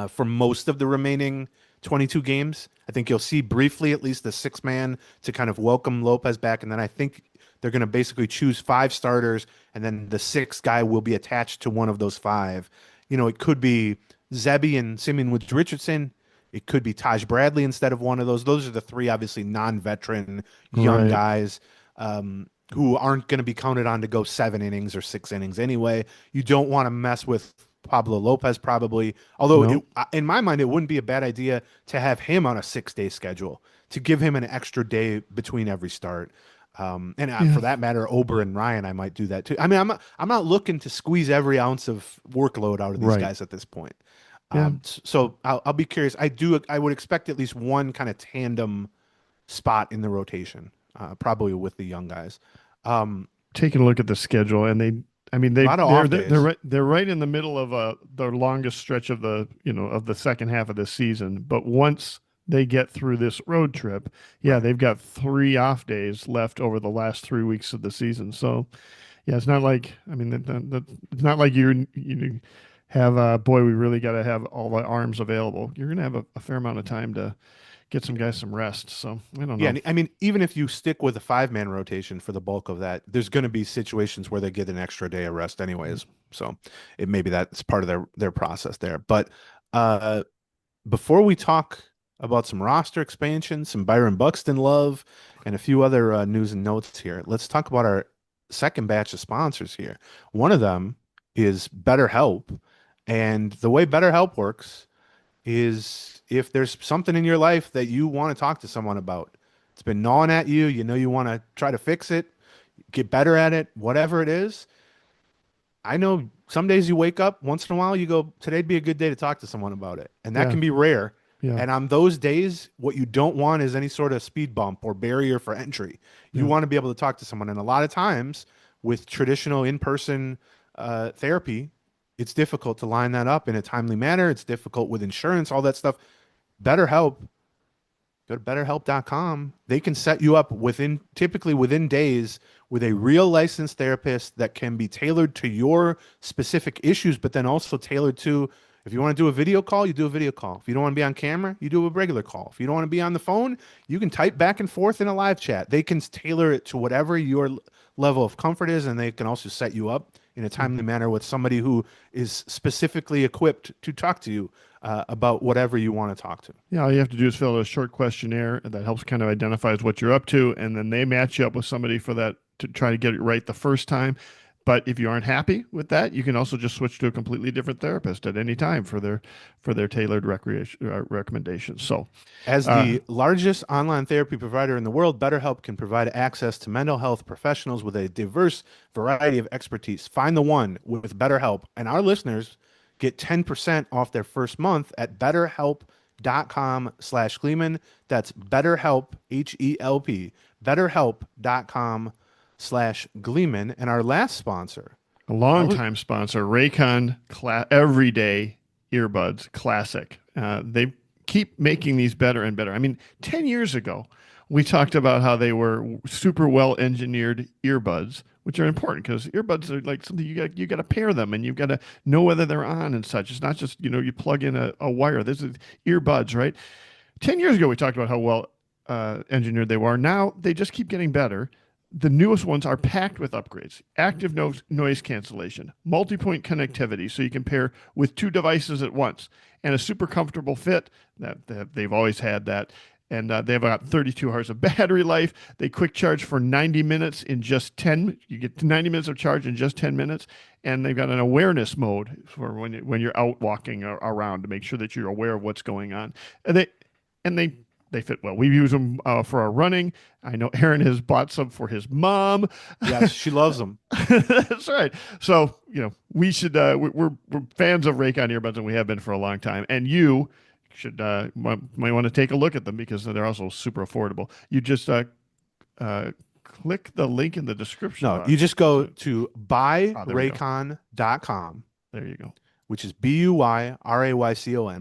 for most of the remaining 22 games. I think you'll see briefly at least the 6-man to kind of welcome Lopez back, and then I think they're going to basically choose 5 starters, and then the 6th guy will be attached to one of those 5. It could be Zebby and Simeon Woods Richardson. It could be Taj Bradley instead of one of those. Those are the 3 obviously non-veteran young guys who aren't going to be counted on to go 7 innings or 6 innings anyway. You don't want to mess with Pablo Lopez probably, although in my mind it wouldn't be a bad idea to have him on a 6-day schedule to give him an extra day between every start. For that matter, Ober and Ryan, I might do that too. I mean, I'm not looking to squeeze every ounce of workload out of these guys at this point. So I'll be curious. I would expect at least one kind of tandem spot in the rotation, probably with the young guys. Taking a look at the schedule, and they're right in the middle of the longest stretch of the second half of the season. But once they get through this road trip, they've got 3 off days left over the last 3 weeks of the season. So, it's not like it's not like boy, we really got to have all the arms available. You're going to have a fair amount of time to get some guys some rest. So I don't Yeah, know. and I mean, even if you stick with a 5-man rotation for the bulk of that, there's going to be situations where they get an extra day of rest anyways. So it maybe that's part of their process there. But uh, before we talk about some roster expansion, some Byron Buxton love, and a few other news and notes here, let's talk about our second batch of sponsors here. One of them is BetterHelp, and the way BetterHelp works is if there's something in your life that you want to talk to someone about, it's been gnawing at you, you know, you want to try to fix it, get better at it, whatever it is. I know some days you wake up once in a while, you go, today'd be a good day to talk to someone about it. And that Yeah, can be rare. yeah, And on those days, what you don't want is any sort of speed bump or barrier for entry. You yeah, want to be able to talk to someone. And a lot of times with traditional in-person therapy, it's difficult to line that up in a timely manner. It's difficult with insurance, all that stuff. BetterHelp, go to betterhelp.com. They can set you up typically within days with a real licensed therapist that can be tailored to your specific issues, but then also tailored to, if you want to do a video call, you do a video call. If you don't want to be on camera, you do a regular call. If you don't want to be on the phone, you can type back and forth in a live chat. They can tailor it to whatever your level of comfort is, and they can also set you up in a timely manner with somebody who is specifically equipped to talk to you about whatever you want to talk to. yeah. All you have to do is fill out a short questionnaire that helps kind of identifies what you're up to, and then they match you up with somebody for that to try to get it right the first time. But if you aren't happy with that, you can also just switch to a completely different therapist at any time for their tailored recreation recommendations. So, As uh, the largest online therapy provider in the world, BetterHelp can provide access to mental health professionals with a diverse variety of expertise. Find the one with BetterHelp, and our listeners get 10% off their first month at betterhelp.com/Gleeman. That's BetterHelp, H-E-L-P, betterhelp.com/Gleeman. And our last sponsor, a oh, longtime sponsor, Raycon Everyday Earbuds Classic. They keep making these better and better. I mean, 10 years ago, we talked about how they were super well engineered earbuds, which are important because earbuds are like something you got to pair them and you've got to know whether they're on and such. It's not just, you plug in a wire. This is earbuds, right? 10 years ago, we talked about how well engineered they were. Now they just keep getting better. The newest ones are packed with upgrades, active noise cancellation, multi-point connectivity, so you can pair with two devices at once, and a super comfortable fit. That they've always had that. And they've got 32 hours of battery life. They quick charge for 90 minutes in just 10. You get 90 minutes of charge in just 10 minutes. And they've got an awareness mode for when you're out walking around to make sure that you're aware of what's going on. And they fit well. We use them for our running. I know Aaron has bought some for his mom. yes, she loves them. That's right. So we should. We're fans of Raycon earbuds, and we have been for a long time. And you should might want to take a look at them because they're also super affordable. You just click the link in the description No, box. you just go to There we go. buyraycon.com, There you go. which is BUYRAYCON,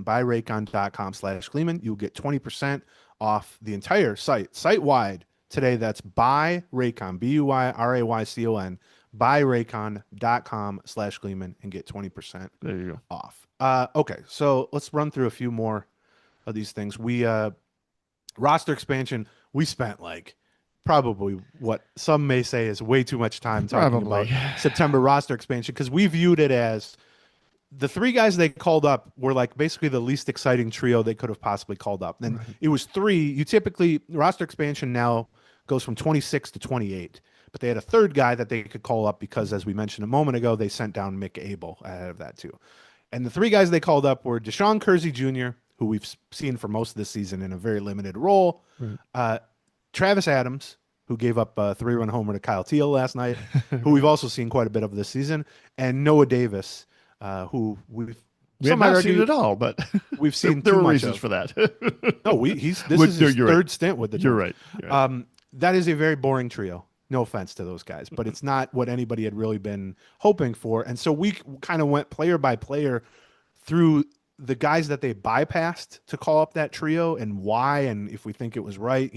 buyraycon.com/Gleeman. You'll get 20% off the entire site wide today. That's buyraycon, BUYRAYCON, buyraycon.com/Gleeman, and get 20% There you go. off. Okay, so let's run through a few more of these things. We roster expansion, we spent like probably what some may say is way too much time talking Probably. about September roster expansion, because we viewed it as the three guys they called up were like basically the least exciting trio they could have possibly called up. And it was three. You typically, roster expansion now goes from 26 to 28, but they had a third guy that they could call up because, as we mentioned a moment ago, they sent down Mick Abel ahead of that too. And the three guys they called up were Deshaun Kersey Jr., who we've seen for most of this season in a very limited role, Travis Adams, who gave up a 3-run homer to Kyle Teal last night, who we've also seen quite a bit of this season, and Noah Davis, who we have not seen it at all, but we've seen there too were much reasons of. for that. No, this is his you're third right. stint with the You're Twins. right. You're right. That is a very boring trio. No offense to those guys, but it's not what anybody had really been hoping for. And so we kind of went player by player through the guys that they bypassed to call up that trio and why, and if we think it was right,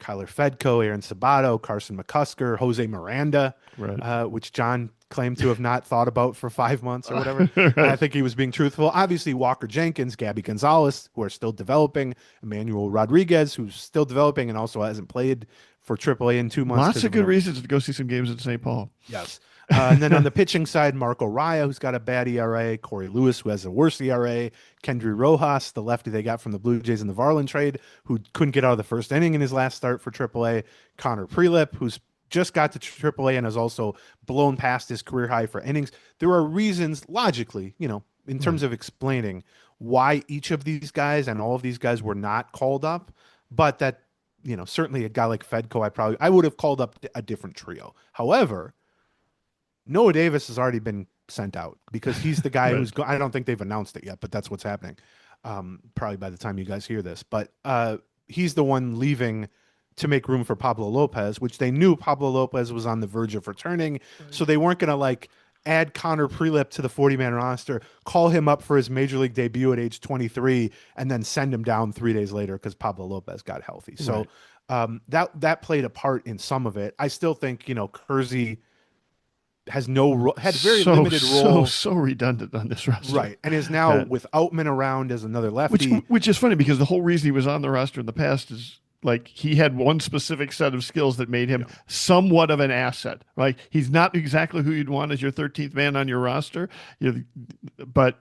Kyler Fedko, Aaron Sabato, Carson McCusker, Jose Miranda, Right. which John claimed to have not thought about for 5 months or whatever. Right. And I think he was being truthful. Obviously, Walker Jenkins, Gabby Gonzalez, who are still developing, Emmanuel Rodriguez, who's still developing and also hasn't played for AAA in 2 months. Lots of good reasons to go see some games in St. Paul. Yes. And then on the pitching side, Marco Raya, who's got a bad ERA, Corey Lewis, who has a worse ERA, Kendry Rojas, the lefty they got from the Blue Jays in the Varland trade, who couldn't get out of the first inning in his last start for AAA, Connor Prelip, who's just got to AAA and has also blown past his career high for innings. There are reasons, logically, in terms of explaining why each of these guys and all of these guys were not called up, but that, certainly a guy like Fedko, I would have called up a different trio. However, Noah Davis has already been sent out because he's the guy Right. I don't think they've announced it yet, but that's what's happening. Probably by the time you guys hear this, but he's the one leaving to make room for Pablo Lopez, which they knew Pablo Lopez was on the verge of returning. Right. So they weren't going to add Connor Prelip to the 40-man roster, call him up for his major league debut at age 23, and then send him down 3 days later because Pablo Lopez got healthy. So that played a part in some of it. I still think, Kersey has had very limited role. So redundant on this roster. Right. And is now with Outman around as another lefty. Which is funny because the whole reason he was on the roster in the past is he had one specific set of skills that made him somewhat of an asset. Right. He's not exactly who you'd want as your 13th man on your roster. But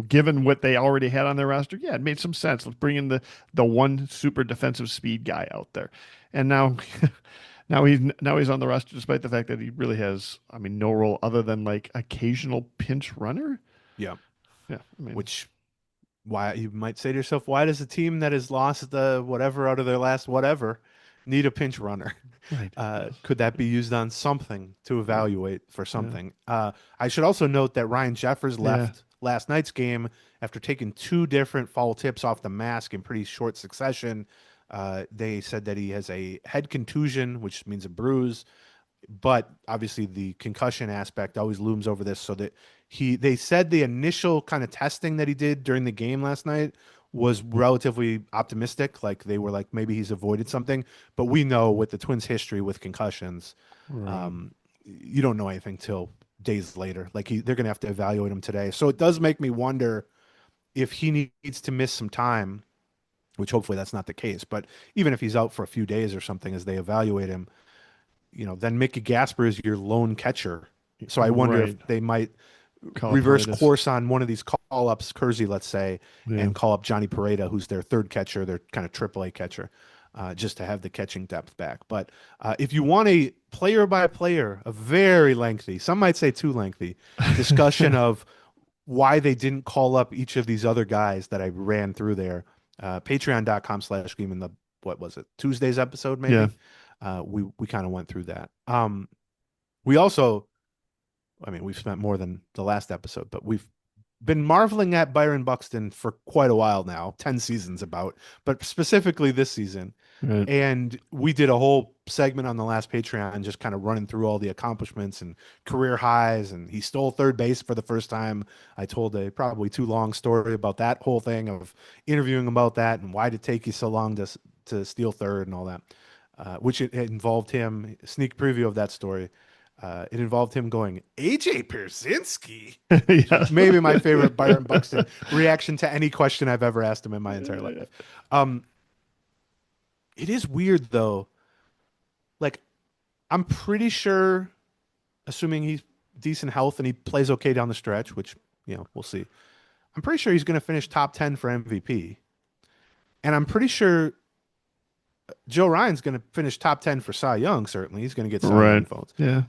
given what they already had on their roster, it made some sense. Let's bring in the one super defensive speed guy out there. And now Now he's on the roster despite the fact that he really has, no role other than occasional pinch runner. Yeah. Yeah. Why you might say to yourself, why does a team that has lost the whatever out of their last whatever need a pinch runner? Right. Could that be used on something to evaluate for something? Yeah. I should also note that Ryan Jeffers left last night's game after taking 2 different foul tips off the mask in pretty short succession. They said that he has a head contusion, which means a bruise, but obviously the concussion aspect always looms over this. So that they said the initial kind of testing that he did during the game last night was relatively optimistic. They were maybe he's avoided something, but we know with the Twins' history with concussions, you don't know anything till days later. They're going to have to evaluate him today. So it does make me wonder if he needs to miss some time, which hopefully that's not the case. But even if he's out for a few days or something as they evaluate him, then Mickey Gasper is your lone catcher. So I wonder if they might reverse course on one of these call-ups, Kersey, let's say, and call up Johnny Pareda, who's their third catcher, their kind of AAA catcher, just to have the catching depth back. But if you want a player-by-player, a very lengthy, some might say too lengthy, discussion of why they didn't call up each of these other guys that I ran through there, patreon.com/game in what was it, Tuesday's episode maybe? Yeah. We kind of went through that. We also, we've spent more than the last episode, but we've been marveling at Byron Buxton for quite a while now, 10 seasons but specifically this season. Right. And we did a whole segment on the last Patreon just kind of running through all the accomplishments and career highs, and he stole third base for the first time. I told a probably too long story about that whole thing of interviewing about that and why did it take you so long to steal third and all that, which it involved him, sneak preview of that story. It involved him going, AJ Pierzynski. Yes. Maybe my favorite Byron Buxton reaction to any question I've ever asked him in my entire life. It is weird though. I'm pretty sure, assuming he's decent health and he plays okay down the stretch, which, we'll see. I'm pretty sure he's going to finish top 10 for MVP. And I'm pretty sure Joe Ryan's going to finish top 10 for Cy Young. Certainly he's going to get Cy Young votes. Yeah.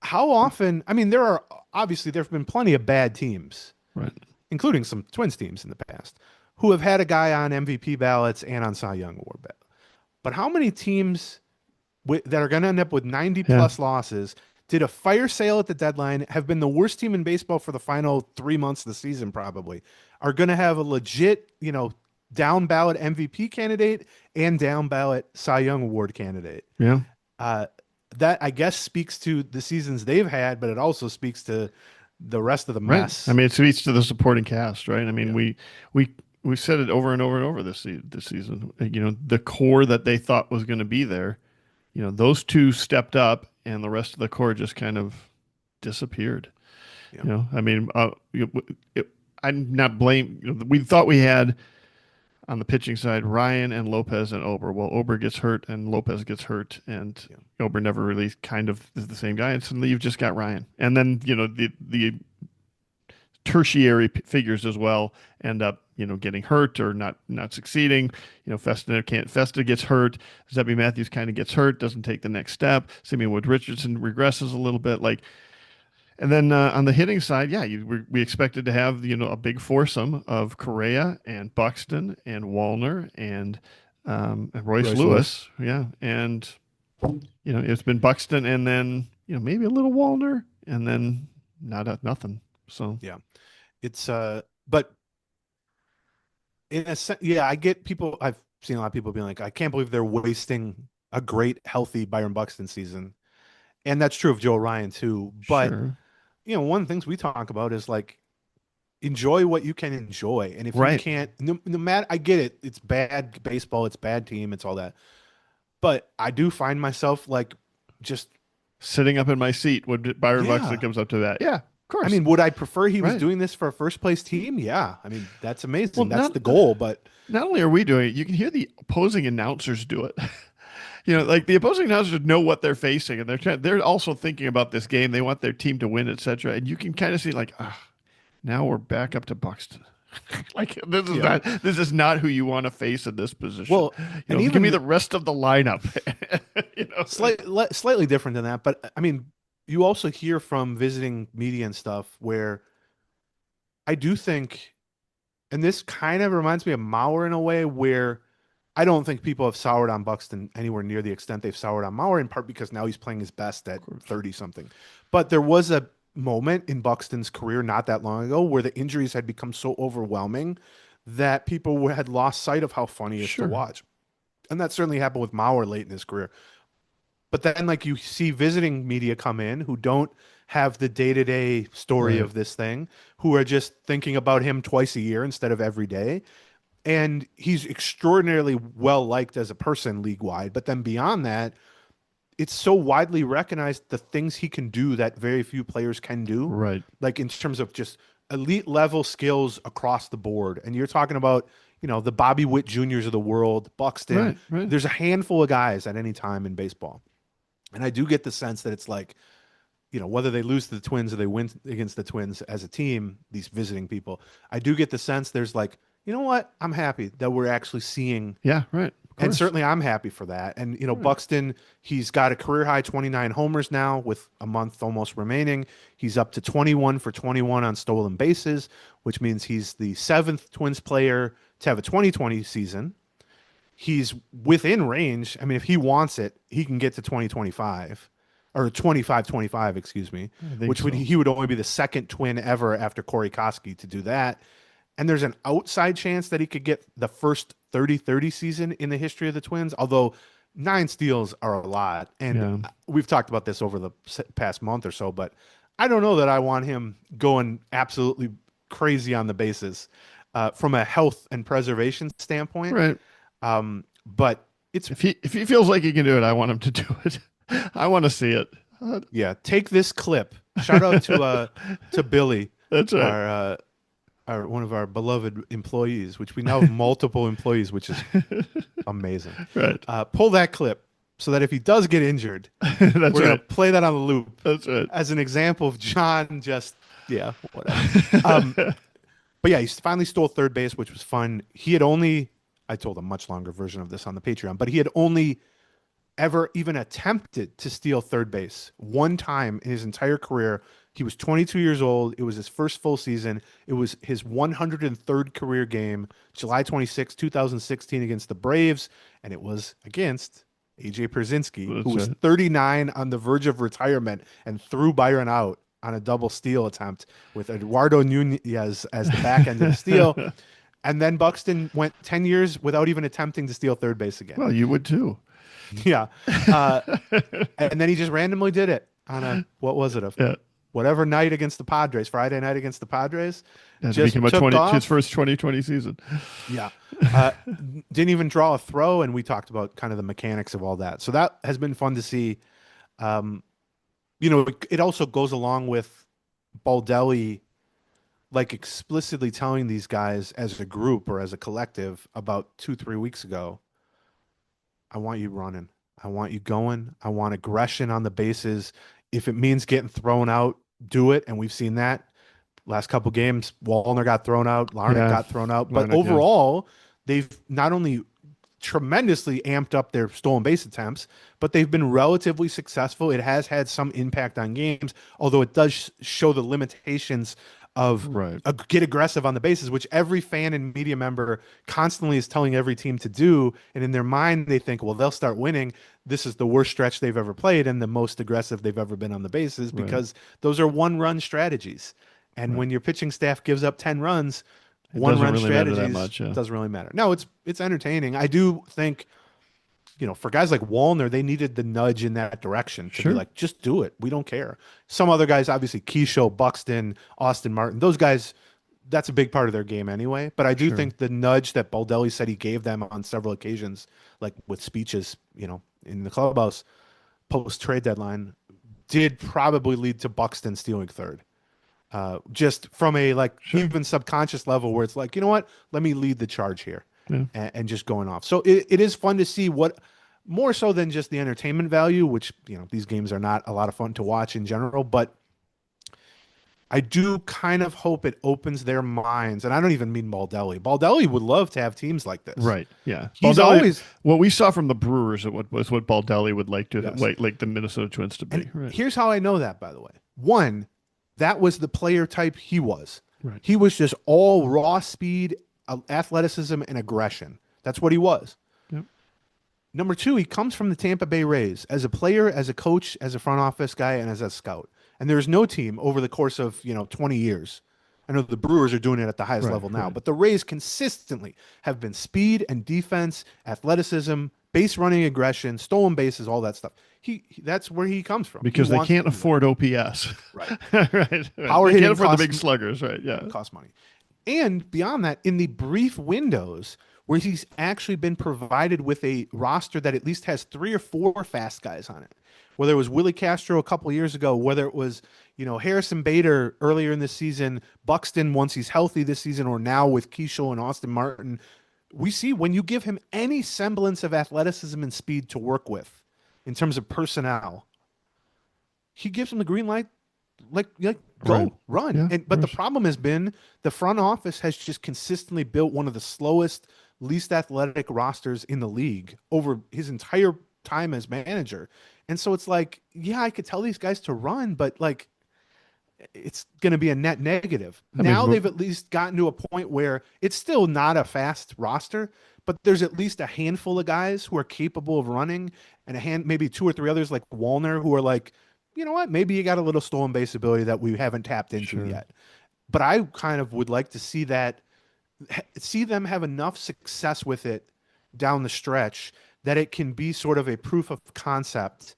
How often, there have been plenty of bad teams, right, including some Twins teams in the past, who have had a guy on MVP ballots and on Cy Young Award ballot. But how many teams that are going to end up with 90-plus losses, did a fire sale at the deadline, have been the worst team in baseball for the final 3 months of the season probably, are going to have a legit, down ballot MVP candidate and down ballot Cy Young Award candidate? Yeah. That, I guess, speaks to the seasons they've had, but it also speaks to the rest of the mess. Right. It speaks to the supporting cast, right? we said it over and over and over this season. The core that they thought was going to be there, those two stepped up, and the rest of the core just kind of disappeared. Yeah. I mean, I'm not blame. We thought we had on the pitching side Ryan and Lopez and Ober. Well, Ober gets hurt and Lopez gets hurt, and Ober never really kind of is the same guy. And suddenly you've just got Ryan, and then the tertiary figures as well end up getting hurt or not succeeding. Festa gets hurt. Zebby Matthews kind of gets hurt, doesn't take the next step. Simeon Wood Richardson regresses a little bit. And then on the hitting side, we expected to have a big foursome of Correa and Buxton and Wallner and Royce Lewis. Yeah, and it's been Buxton and then maybe a little Wallner and then nothing. So yeah, it's but in a sense, I get people. I've seen a lot of people being like, I can't believe they're wasting a great, healthy Byron Buxton season, and that's true of Joe Ryan too. But sure. One of the things we talk about is enjoy what you can enjoy, and if you can't, no matter, I get it. It's bad baseball. It's bad team. It's all that. But I do find myself just sitting up in my seat when Byron Buxton comes up to that. Yeah. Of course. I mean, would I prefer he was doing this for a first place team? Yeah. I mean, that's amazing. Well, that's the goal. But not only are we doing it, you can hear the opposing announcers do it. The opposing announcers know what they're facing, and they're also thinking about this game. They want their team to win, etc. And you can kind of see now we're back up to Buxton. This is not who you want to face in this position. Well, and even give me the rest of the lineup. Slightly different than that, but I mean, you also hear from visiting media and stuff where I do think, and this kind of reminds me of Mauer in a way, where I don't think people have soured on Buxton anywhere near the extent they've soured on Mauer, in part because now he's playing his best at 30-something. But there was a moment in Buxton's career not that long ago where the injuries had become so overwhelming that people had lost sight of how funny he is to watch. And that certainly happened with Mauer late in his career. But then you see visiting media come in who don't have the day-to-day story of this thing, who are just thinking about him twice a year instead of every day. And he's extraordinarily well-liked as a person league-wide. But then beyond that, it's so widely recognized the things he can do that very few players can do. Right. In terms of just elite-level skills across the board. And you're talking about, the Bobby Witt Juniors of the world, Buxton. Right. There's a handful of guys at any time in baseball. And I do get the sense that it's whether they lose to the Twins or they win against the Twins as a team, these visiting people, I do get the sense there's you know what? I'm happy that we're actually seeing. Yeah, right. And certainly I'm happy for that. And, Buxton, he's got a career high 29 homers now with a month almost remaining. He's up to 21 for 21 on stolen bases, which means he's the 7th Twins player to have a 2020 season. He's within range. I mean, if he wants it, he can get to 2025 or 25-25, excuse me, which he would only be the second Twin ever after Corey Koski to do that. And there's an outside chance that he could get the first 30-30 season in the history of the Twins, although 9 steals are a lot. And we've talked about this over the past month or so, but I don't know that I want him going absolutely crazy on the bases from a health and preservation standpoint. Right. But it's if he feels like he can do it, I want him to do it. I want to see it. Take this clip. Shout out to Billy. That's right. Our one of our beloved employees, which we now have multiple employees, which is amazing. Right. Pull that clip so that if he does get injured, we're going to play that on the loop. That's right. As an example of John whatever. But he finally stole third base, which was fun. He had I told a much longer version of this on the Patreon, but he had only ever even attempted to steal third base one time in his entire career. He was 22 years old. It was his first full season. It was his 103rd career game, July 26, 2016 against the Braves, and it was against A.J. Pierzynski, who was 39 on the verge of retirement and threw Byron out on a double steal attempt with Eduardo Nunez as the back end of the steal. And then Buxton went 10 years without even attempting to steal third base again. Well, you would too. Yeah. And then he just randomly did it on what was it? whatever night against the Padres, Friday night against the Padres, That just became took off. his first 2020 season. Yeah. Didn't even draw a throw, and we talked about kind of the mechanics of all that. So that has been fun to see. It also goes along with Baldelli like explicitly telling these guys as a group or as a collective about 2-3 weeks ago, I want you running. I want you going. I want aggression on the bases. If it means getting thrown out, do it. And we've seen that last couple games. Wallner got thrown out. Larnach got thrown out. But overall, they've not only tremendously amped up their stolen base attempts, but they've been relatively successful. It has had some impact on games, although it does show the limitations of get aggressive on the bases, which every fan and media member constantly is telling every team to do. And in their mind, they think, well, they'll start winning. This is the worst stretch they've ever played and the most aggressive they've ever been on the bases, because those are one-run strategies. And when your pitching staff gives up 10 runs, one-run strategies doesn't really matter. No, it's entertaining. I do think, for guys like Wallner, they needed the nudge in that direction to be like, just do it. We don't care. Some other guys, obviously, Keaschall, Buxton, Austin Martin, those guys, that's a big part of their game anyway. But I do think the nudge that Baldelli said he gave them on several occasions, like with speeches, in the clubhouse post-trade deadline, did probably lead to Buxton stealing third. Just from a even subconscious level where it's like, you know what, let me lead the charge here. And just going off. So it is fun to see what, more so than just the entertainment value, which, these games are not a lot of fun to watch in general, but I do kind of hope it opens their minds. And I don't even mean Baldelli. Baldelli would love to have teams like this. Right. Yeah. He's always, what we saw from the Brewers was what Baldelli would like to, like the Minnesota Twins to be. Right. Here's how I know that, by the way. One, that was the player type he was. Right. He was just all raw speed, athleticism, and aggression. That's what he was. Yep. Number two, he comes from the Tampa Bay Rays as a player, as a coach, as a front office guy, and as a scout. And there's no team over the course of 20 years. I know the Brewers are doing it at the highest level now, but the Rays consistently have been speed and defense, athleticism, base running aggression, stolen bases, all that stuff. That's where he comes from. Because they can't afford OPS. Right. Right. Power they hitting can't afford the big sluggers. Right. Yeah. It costs money. And beyond that, in the brief windows where he's actually been provided with a roster that at least has 3 or 4 fast guys on it, whether it was Willie Castro a couple of years ago, whether it was, Harrison Bader earlier in the season, Buxton once he's healthy this season, or now with Keaschall and Austin Martin, we see when you give him any semblance of athleticism and speed to work with in terms of personnel, he gives him the green light. Go run. Yeah, but the problem has been the front office has just consistently built one of the slowest, least athletic rosters in the league over his entire time as manager. And so it's like, yeah, I could tell these guys to run, but it's going to be a net negative. Now they've at least gotten to a point where it's still not a fast roster, but there's at least a handful of guys who are capable of running, and maybe 2 or 3 others like Wallner who are like, you know what, maybe you got a little stolen base ability that we haven't tapped into yet. But I kind of would like to see them have enough success with it down the stretch that it can be sort of a proof of concept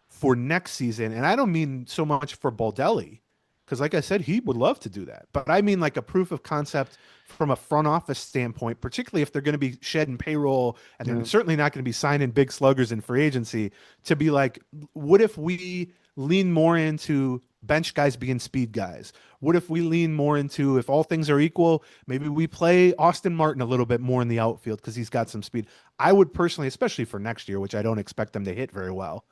for next season. And I don't mean so much for Baldelli, because like I said, he would love to do that. But I mean like a proof of concept from a front office standpoint, particularly if they're going to be shedding payroll and they're certainly not going to be signing big sluggers in free agency, to be like, what if we lean more into bench guys being speed guys? What if we lean more into, if all things are equal, maybe we play Austin Martin a little bit more in the outfield because he's got some speed? I would personally, especially for next year, which I don't expect them to hit very well,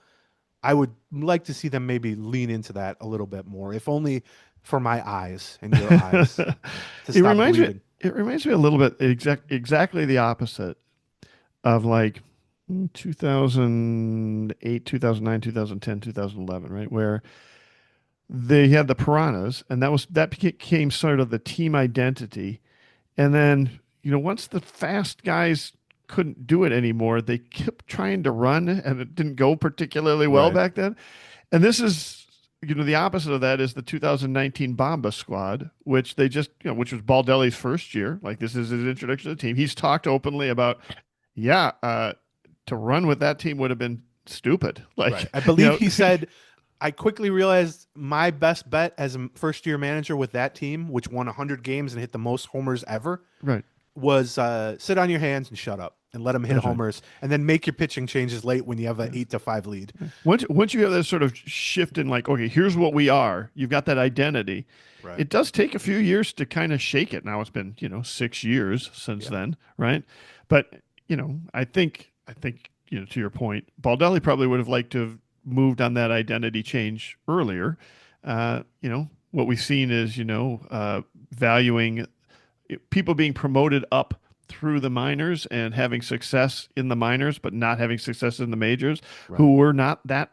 I would like to see them maybe lean into that a little bit more, if only for my eyes and your eyes. It reminds me a little bit exactly the opposite of 2008, 2009, 2010, 2011, right? Where they had the Piranhas, and that became sort of the team identity. And then, once the fast guys couldn't do it anymore, they kept trying to run, and it didn't go particularly well back then. And this is, the opposite of that is the 2019 Bomba squad, which they just, which was Baldelli's first year. This is his introduction to the team. He's talked openly about, to run with that team would have been stupid. I believe he said I quickly realized my best bet as a first-year manager with that team, which won 100 games and hit the most homers ever, Right. was sit on your hands and shut up and let them hit That's right. homers, and then make your pitching changes late when you have an 8-5 lead. Once you have that sort of shift in like, okay, here's what we are. You've got that identity. Right. It does take a few years to kind of shake it. Now it's been 6 years since then, right? But I think to your point, Baldelli probably would have liked to have moved on that identity change earlier. What we've seen is valuing people being promoted up through the minors and having success in the minors, but not having success in the majors, Right. who were not that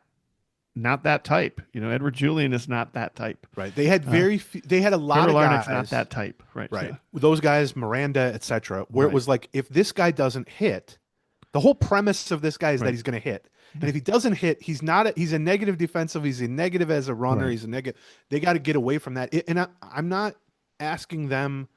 type. Edward Julian is not that type. Right. They had they had a lot of Larnach's guys. not that type. Right. Right. Yeah. Those guys, Miranda, etc., where it Right. was like, if this guy doesn't hit, the whole premise of this guy is that Right. he's going to hit. And if he doesn't hit, he's a negative defensive. He's a negative as a runner. Right. He's a negative. They got to get away from that. And I'm not asking them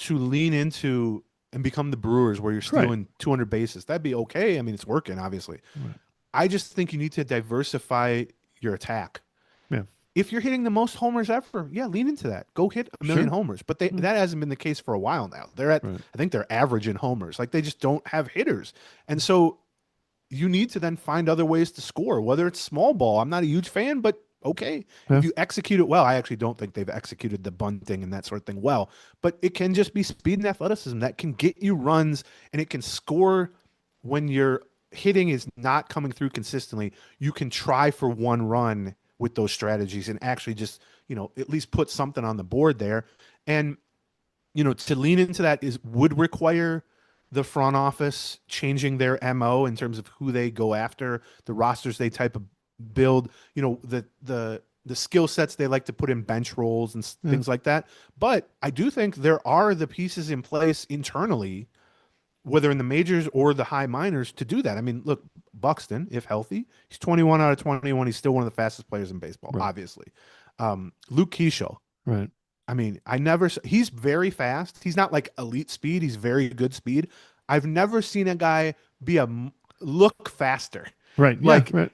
to lean into and become the Brewers where you're stealing 200 bases. That'd be okay. I mean, it's working, obviously. Right. I just think you need to diversify your attack. Yeah. If you're hitting the most homers ever, lean into that. Go hit a million homers. But that hasn't been the case for a while now. They're at, I think they're average in homers. Like, they just don't have hitters. And so you need to then find other ways to score, whether it's small ball. I'm not a huge fan, but okay. Yeah. If you execute it well, I actually don't think they've executed the bunting and that sort of thing well, but it can just be speed and athleticism that can get you runs, and it can score when your hitting is not coming through consistently. You can try for one run with those strategies and actually just, at least put something on the board there. And, to lean into that would require the front office changing their MO in terms of who they go after, the rosters they type of build, the skill sets they like to put in bench roles and things like that. But I do think there are the pieces in place internally, whether in the majors or the high minors, to do that. I mean, look, Buxton, if healthy, he's 21 out of 21. He's still one of the fastest players in baseball, obviously. Luke Keaschall. Right. I mean, he's very fast. He's not like elite speed. He's very good speed. I've never seen a guy look faster. Right.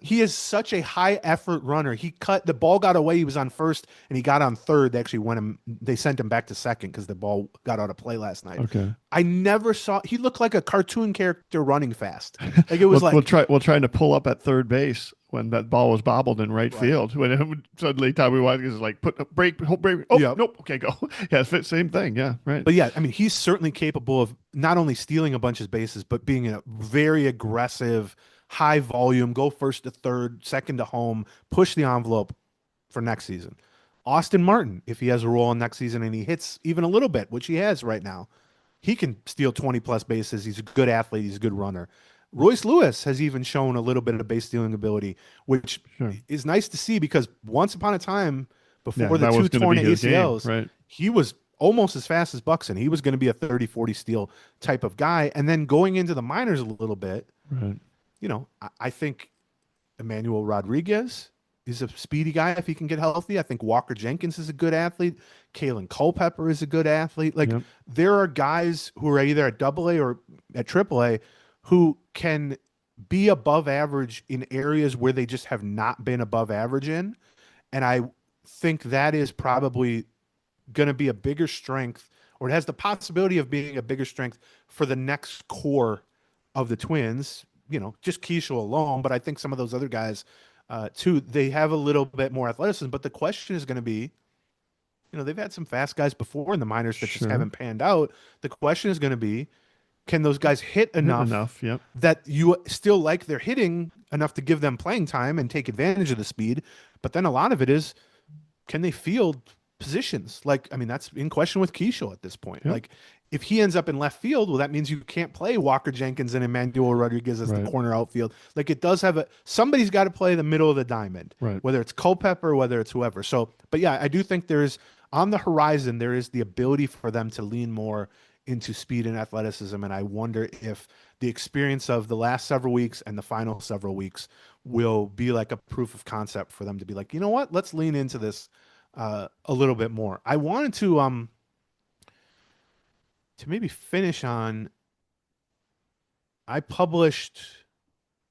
He is such a high effort runner. The ball got away. He was on first and he got on third. They sent him back to second because the ball got out of play last night. Okay. I never saw, he looked like a cartoon character running fast. Like, it was we'll trying to pull up at third base when that ball was bobbled in right field. When suddenly Tommy Watkins is like, put a break. Oh, nope. Okay, go. Yeah, same thing. Yeah, right. But I mean, he's certainly capable of not only stealing a bunch of bases, but being a very aggressive, high volume, go first to third, second to home, push the envelope for next season. Austin Martin, if he has a role in next season and he hits even a little bit, which he has right now, he can steal 20 plus bases. He's a good athlete. He's a good runner. Royce Lewis has even shown a little bit of base stealing ability, which is nice to see, because once upon a time, before the two torn ACLs, he was almost as fast as Buxton. He was going to be a 30-40 steal type of guy. And then going into the minors a little bit, I think Emmanuel Rodriguez is a speedy guy if he can get healthy. I think Walker Jenkins is a good athlete. Kalen Culpepper is a good athlete. There are guys who are either at AA or at AAA who can be above average in areas where they just have not been above average in. And I think that is probably going to be a bigger strength, or it has the possibility of being a bigger strength for the next core of the Twins. Just Keaschall alone, but I think some of those other guys too, they have a little bit more athleticism. But the question is going to be, they've had some fast guys before in the minors that just haven't panned out. The question is going to be, can those guys hit enough that you still like their hitting enough to give them playing time and take advantage of the speed? But then a lot of it is, can they field positions? That's in question with Keaschall at this point. If he ends up in left field, well, that means you can't play Walker Jenkins and Emmanuel Rodriguez as the corner outfield. It does have somebody's got to play the middle of the diamond, whether it's Culpepper, whether it's whoever. So, but I do think on the horizon, there is the ability for them to lean more into speed and athleticism. And I wonder if the experience of the last several weeks and the final several weeks will be like a proof of concept for them to be like, you know what, let's lean into this a little bit more. I wanted to maybe finish on, I published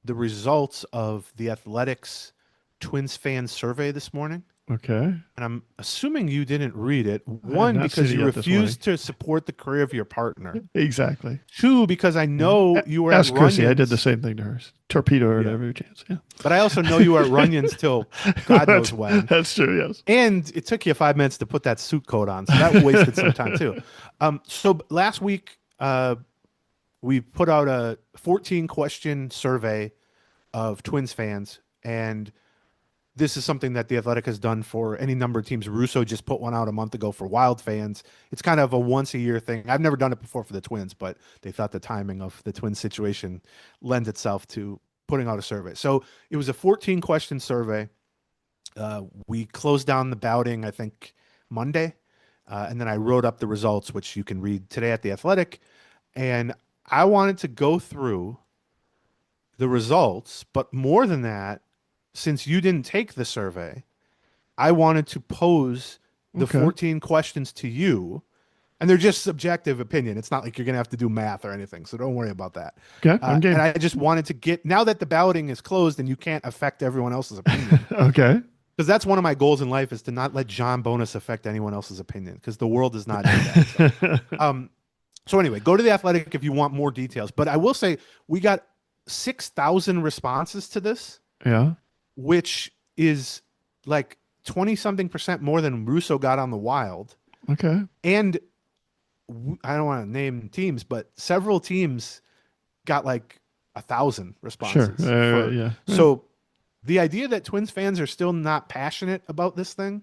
the results of the Athletics Twins fan survey this morning. Okay. And I'm assuming you didn't read it. I have One, not because seen it you yet this morning. refused to support the career of your partner. Exactly. Two, because I know you were Ask at Chrissy. I Runyon's. did the same thing to her. Torpedo her at every chance. Yeah. But I also know you were at Runyon's till God knows when. That's true, yes. And it took you 5 minutes to put that suit coat on. So that wasted some time too. So last week, we put out a 14-question survey of Twins fans. And this is something that The Athletic has done for any number of teams. Russo just put one out a month ago for Wild fans. It's kind of a once-a-year thing. I've never done it before for the Twins, but they thought the timing of the Twins situation lends itself to putting out a survey. So it was a 14-question survey. We closed down the balloting, I think, Monday. And then I wrote up the results, which you can read today at The Athletic. And I wanted to go through the results, but more than that, since you didn't take the survey, I wanted to pose the 14 questions to you, and they're just subjective opinion. It's not like you're going to have to do math or anything, so don't worry about that. Okay, I'm game. And I just wanted to get, now that the balloting is closed and you can't affect everyone else's opinion. Okay. Because that's one of my goals in life, is to not let John Bonus affect anyone else's opinion, because the world does not do that. So anyway, go to The Athletic if you want more details. But I will say we got 6,000 responses to this. Yeah. Which is like 20-something% more than Russo got on the Wild. Okay. And I don't want to name teams, but several teams got like 1,000 responses. Sure. Yeah. So the idea that Twins fans are still not passionate about this thing,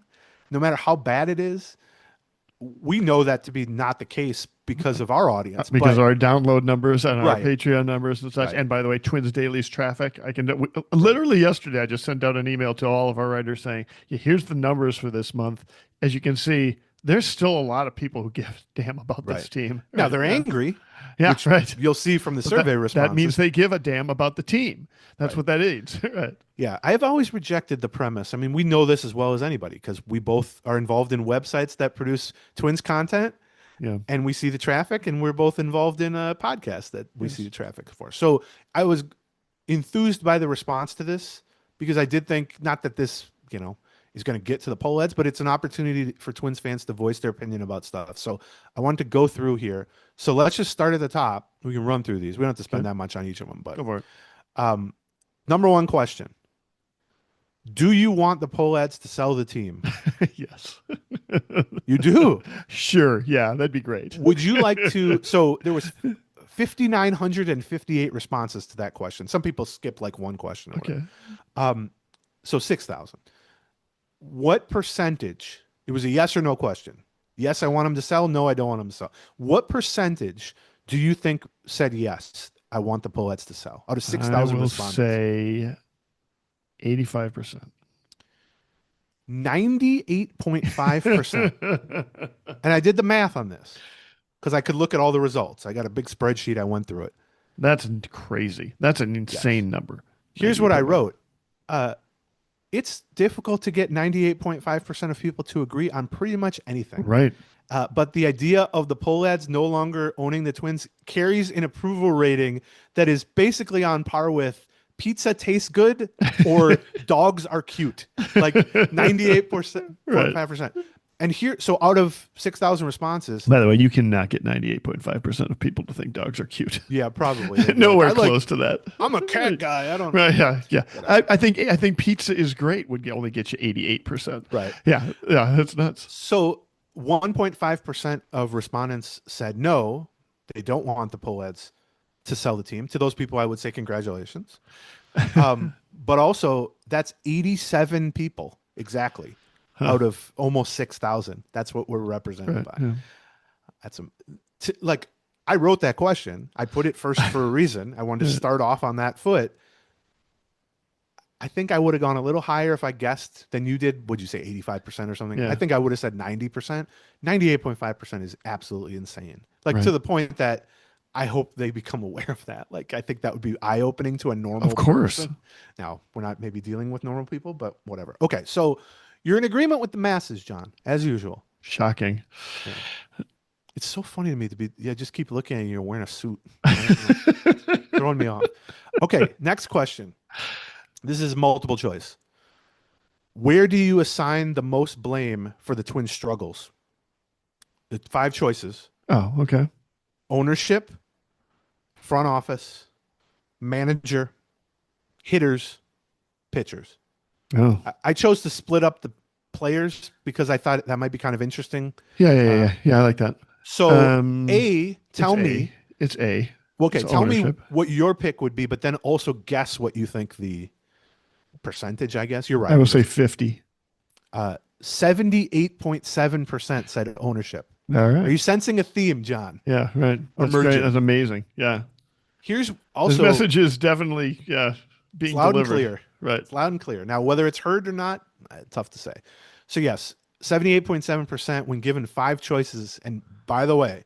no matter how bad it is, we know that to be not the case because of our audience. Because of our download numbers and our Right. Patreon numbers and such. Right. And by the way, Twins Daily's traffic. Literally yesterday, I just sent out an email to all of our writers saying, yeah, here's the numbers for this month. As you can see, there's still a lot of people who give a damn about this team. Now they're angry. Yeah, which right. You'll see from the survey responses. That means they give a damn about the team. That's what that is. Right. Yeah, I have always rejected the premise. I mean, we know this as well as anybody because we both are involved in websites that produce Twins content. Yeah. And we see the traffic, and we're both involved in a podcast that we see the traffic for. So I was enthused by the response to this because I did think, not that this, is going to get to the poll ads, but it's an opportunity for Twins fans to voice their opinion about stuff. So I wanted to go through here. So let's just start at the top. We can run through these. We don't have to spend that much on each of them. But Go for it. Number one question. Do you want the poll ads to sell the team? Yes. You do? Sure. Yeah, that'd be great. Would you like to? So there was 5,958 responses to that question. Some people skip like one question. Okay. So 6,000. What percentage? It was a yes or no question. Yes, I want them to sell. No, I don't want them to sell. What percentage do you think said yes? I want the poll ads to sell out of 6,000 responses. Say 85%. 98.5%. And I did the math on this because I could look at all the results. I got a big spreadsheet. I went through it. That's crazy. That's an insane number. Here's what I wrote. It's difficult to get 98.5% of people to agree on pretty much anything. Right. But the idea of the poll ads no longer owning the Twins carries an approval rating that is basically on par with pizza tastes good or dogs are cute. Like 98%, 45%. And here, so out of 6,000 responses. By the way, you cannot get 98.5% of people to think dogs are cute. Yeah, probably. Nowhere close to that. I'm a cat guy. I don't. Right. Yeah. I think pizza is great. Would only get you 88%. Right. Yeah. That's nuts. So 1.5% of respondents said no, they don't want the poll ads to sell the team. To those people, I would say congratulations. But also, that's 87 people exactly. Out of almost 6,000. That's what we're represented by. Yeah. That's like, I wrote that question. I put it first for a reason. I wanted to start off on that foot. I think I would have gone a little higher if I guessed than you did. Would you say 85% or something? Yeah. I think I would have said 90%. 98.5% is absolutely insane. Like to the point that I hope they become aware of that. Like, I think that would be eye-opening to a normal person. Now, we're not maybe dealing with normal people, but whatever. Okay, so you're in agreement with the masses, John, as usual. Shocking. Yeah. It's so funny to me to be, just keep looking at you. You're wearing a suit. Throwing me off. Okay, next question. This is multiple choice. Where do you assign the most blame for the Twins' struggles? The 5 choices: Oh, okay. ownership, front office, manager, hitters, pitchers. Oh, I chose to split up the players because I thought that might be kind of interesting. yeah. Yeah, I like that. So, Um, A, it's tell A. me, It's A. okay, It's tell me ownership. what your pick would be, but then also guess what you think the percentage, I guess. You're I right. will It say is 50. 78.7% said ownership. All Are right. you sensing a theme, John? Yeah, right. That's great. Emerging. That's amazing. Yeah. Here's This also, message is definitely, yeah, it's being loud and delivered. clear. Right. It's loud and clear. Now, whether it's heard or not, tough to say. So, yes, 78.7% when given 5 choices. And by the way,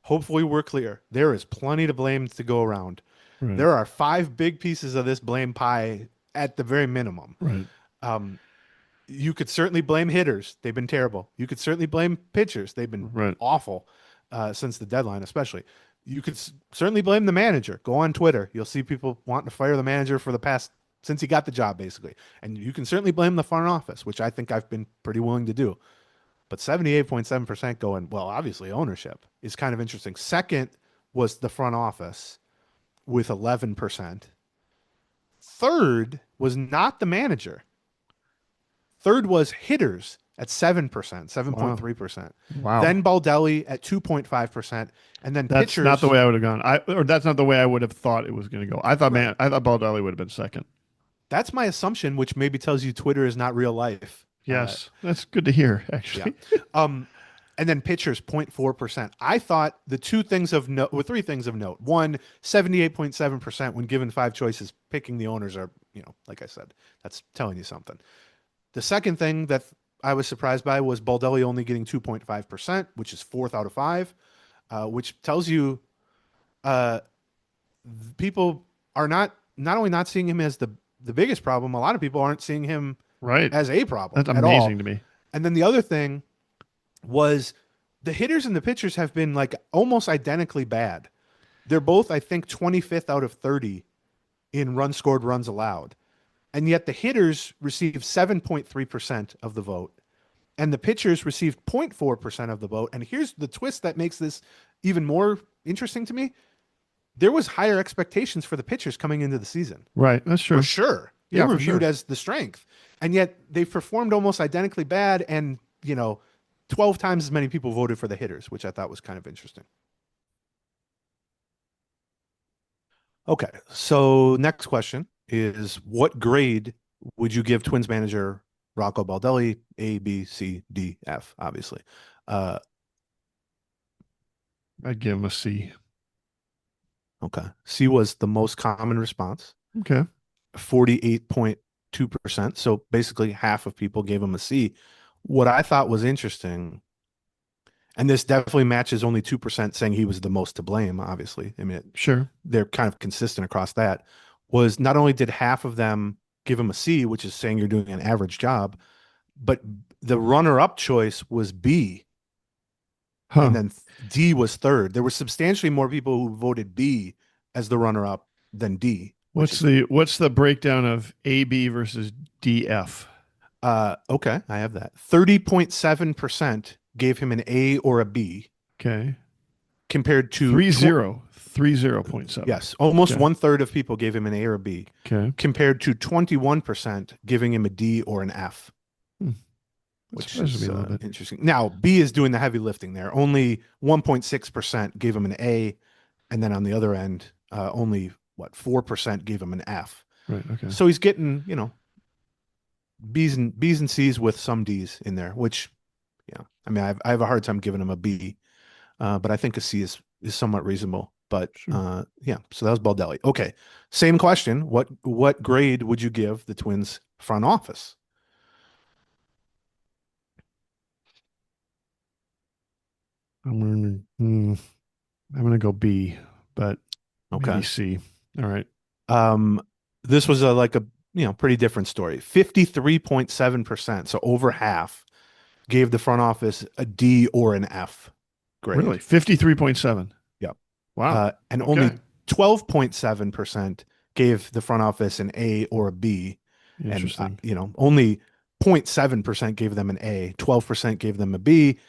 hopefully we're clear. There is plenty to blame to go around. Right. There are 5 big pieces of this blame pie at the very minimum. Right. You could certainly blame hitters. They've been terrible. You could certainly blame pitchers. They've been Right. awful since the deadline, especially. You could certainly blame the manager. Go on Twitter. You'll see people wanting to fire the manager for the past, since he got the job, basically. And you can certainly blame the front office, which I think I've been pretty willing to do. But 78.7% going, well, obviously ownership is kind of interesting. Second was the front office with 11%. Third was not the manager. Third was hitters at 7%, 7.3%. Wow. Then Baldelli at 2.5%. And then That's pitchers. not the way I would have gone. Or that's not the way I would have thought it was going to go. I thought, man, I thought Baldelli would have been second. That's my assumption, which maybe tells you Twitter is not real life. Yes. That's good to hear, actually. Yeah. And then pitchers, 0.4%. I thought the 2 things of note, or 3 things of note. One, 78.7% when given 5 choices, picking the owners are, like I said, that's telling you something. The second thing that I was surprised by was Baldelli only getting 2.5%, which is 4th out of 5, which tells you people are not only not seeing him as the biggest problem, a lot of people aren't seeing him Right. as a problem. That's at all. amazing to me. And then the other thing was the hitters and the pitchers have been like almost identically bad. They're both, I think, 25th out of 30 in runs scored, runs allowed. And yet the hitters received 7.3% of the vote, and the pitchers received 0.4% of the vote. And here's the twist that makes this even more interesting to me. There was higher expectations for the pitchers coming into the season. Right. That's true. For sure. They were viewed as the strength. And yet they've performed almost identically bad, and, 12 times as many people voted for the hitters, which I thought was kind of interesting. Okay, so next question is, what grade would you give Twins manager Rocco Baldelli? A, B, C, D, F, obviously. I'd give him a C. Okay. C was the most common response. Okay. 48.2%. So basically half of people gave him a C. What I thought was interesting, and this definitely matches only 2% saying he was the most to blame, obviously. I mean, Sure. They're kind of consistent across that, was not only did half of them give him a C, which is saying you're doing an average job, but the runner-up choice was B. Huh. And then D was third. There were substantially more people who voted B as the runner-up than D. What's the breakdown of A, B versus D, F? Okay, I have that. 30.7% gave him an A or a B. Okay. Compared to 30.7. Yes, almost 1/3 of people gave him an A or a B. Okay. Compared to 21% giving him a D or an F. Which is interesting. Now, B is doing the heavy lifting there. Only 1.6% gave him an A, and then on the other end, only 4% gave him an F. Right. Okay. So he's getting, B's and C's with some D's in there, which, I mean, I have a hard time giving him a B, but I think a C is somewhat reasonable. But sure. So that was Baldelli. Okay, same question. What grade would you give the Twins front office? I'm gonna go B, but maybe C. All right. This was a pretty different story. 53.7%, so over half, gave the front office a D or an F grade. Really? 53.7. Yep. Wow. And only 12.7% gave the front office an A or a B. Interesting. And only 0.7% gave them an A, 12% gave them a B,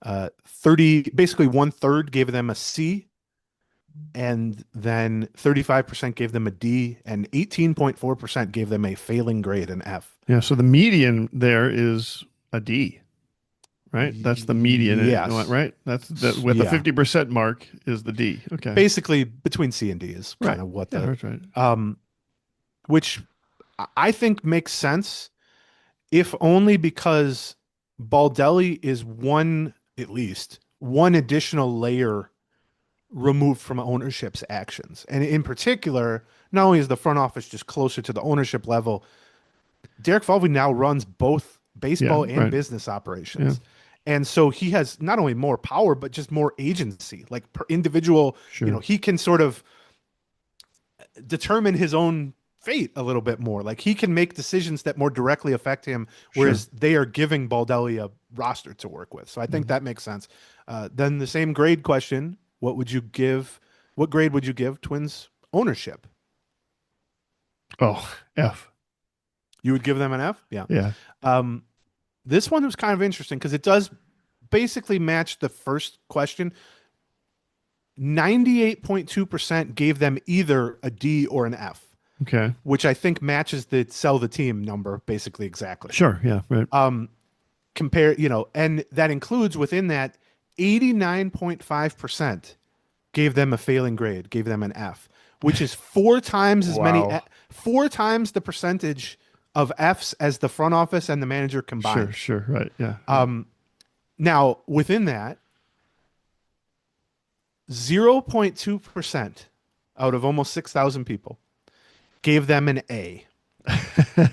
basically 1/3 gave them a C, and then 35% gave them a D, and 18.4% gave them a failing grade, an F. Yeah. So the median there is a D, right? That's the median. Yes. Right. That's with the Yeah. 50% mark is the D. Okay. Basically, between C and D is kind of what that's right. Which I think makes sense, if only because Baldelli is at least one additional layer removed from ownership's actions. And in particular, not only is the front office just closer to the ownership level, Derek Falvey now runs both baseball and business operations. Yeah. And so he has not only more power, but just more agency, like per individual, he can sort of determine his own fate a little bit more. Like he can make decisions that more directly affect him, whereas they are giving Baldelli a roster to work with. So I think that makes sense. Then the same grade question, what grade would you give Twins ownership? Oh, F. You would give them an F? Yeah. This one was kind of interesting because it does basically match the first question. 98.2% gave them either a D or an F. Okay. Which I think matches the sell the team number basically exactly. Sure. Yeah. Right. And that includes within that 89.5% gave them a failing grade, gave them an F, which is 4 times as many, 4 times the percentage of Fs as the front office and the manager combined. Sure. Right. Yeah. Now within that, 0.2% out of almost 6,000 people gave them an A.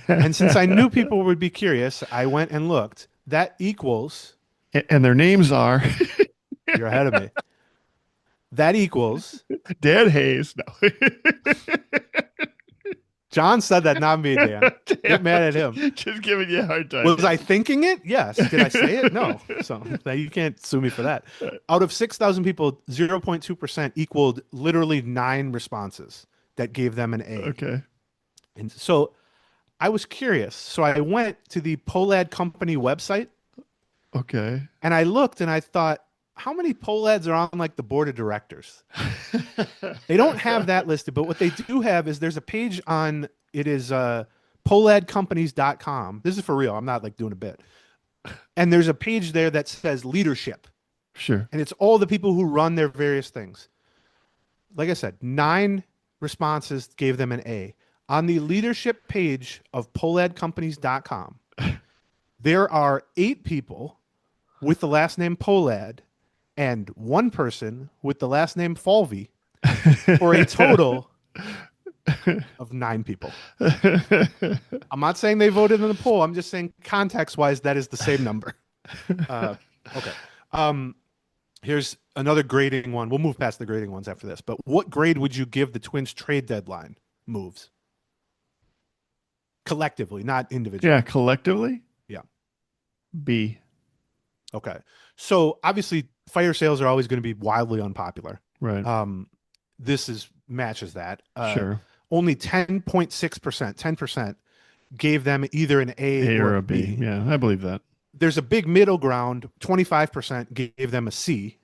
And since I knew people would be curious, I went and looked. That equals... And their names are... You're ahead of me. That equals... Dan Hayes. No. John said that, not me, Dan. Get mad at him. Just giving you a hard time. Was I thinking it? Yes. Did I say it? No. So you can't sue me for that. Out of 6,000 people, 0.2% equaled literally 9 responses that gave them an A. Okay. And so I was curious. So I went to the Pohlad Company website. Okay. And I looked and I thought, how many Pohlads are on like the board of directors? They don't have that listed, but what they do have is there's a page on, it is pohladcompanies.com. This is for real. I'm not like doing a bit. And there's a page there that says leadership. Sure. And it's all the people who run their various things. Like I said, 9 responses gave them an A. On the leadership page of pohladcompanies.com, there are 8 people with the last name Pohlad and 1 person with the last name Falvey for a total of 9 people. I'm not saying they voted in the poll. I'm just saying context-wise, that is the same number. Okay. Here's another grading one. We'll move past the grading ones after this. But what grade would you give the Twins trade deadline moves? Collectively, not individually. Yeah, collectively? Yeah. B. Okay. So obviously fire sales are always going to be wildly unpopular. Right. This matches that. Sure. Only 10.6%, 10% gave them either an A or a B. Yeah, I believe that. There's a big middle ground. 25% gave them a C.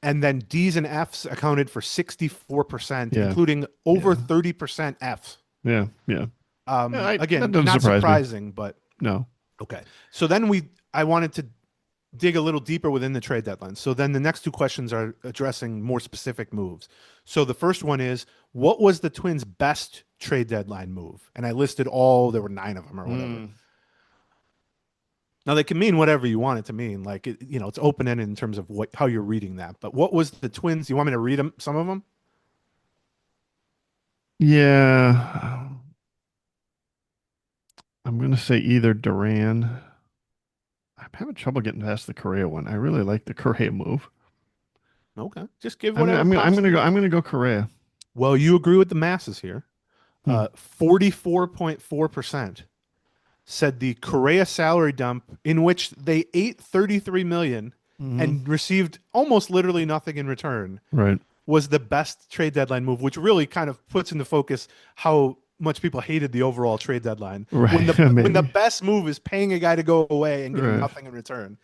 And then D's and F's accounted for 64%, including over 30% F's. Yeah. Again, not surprising, but no. Okay. So then I wanted to dig a little deeper within the trade deadline. So then the next 2 questions are addressing more specific moves. So the first one is, what was the Twins' best trade deadline move? And I listed there were 9 of them or whatever. Now they can mean whatever you want it to mean. Like, it's open-ended in terms of how you're reading that. But what was the Twins? You want me to read some of them? Yeah. I'm going to say either Duran. I'm having trouble getting past the Correa one. I really like the Correa move. Okay. Just give whatever. I'm going to go Correa. Well, you agree with the masses here. 44.4% said the Correa salary dump, in which they ate $33 million and received almost literally nothing in return, right, was the best trade deadline move, which really kind of puts into focus how much people hated the overall trade deadline. Right. When the best move is paying a guy to go away and getting nothing in return.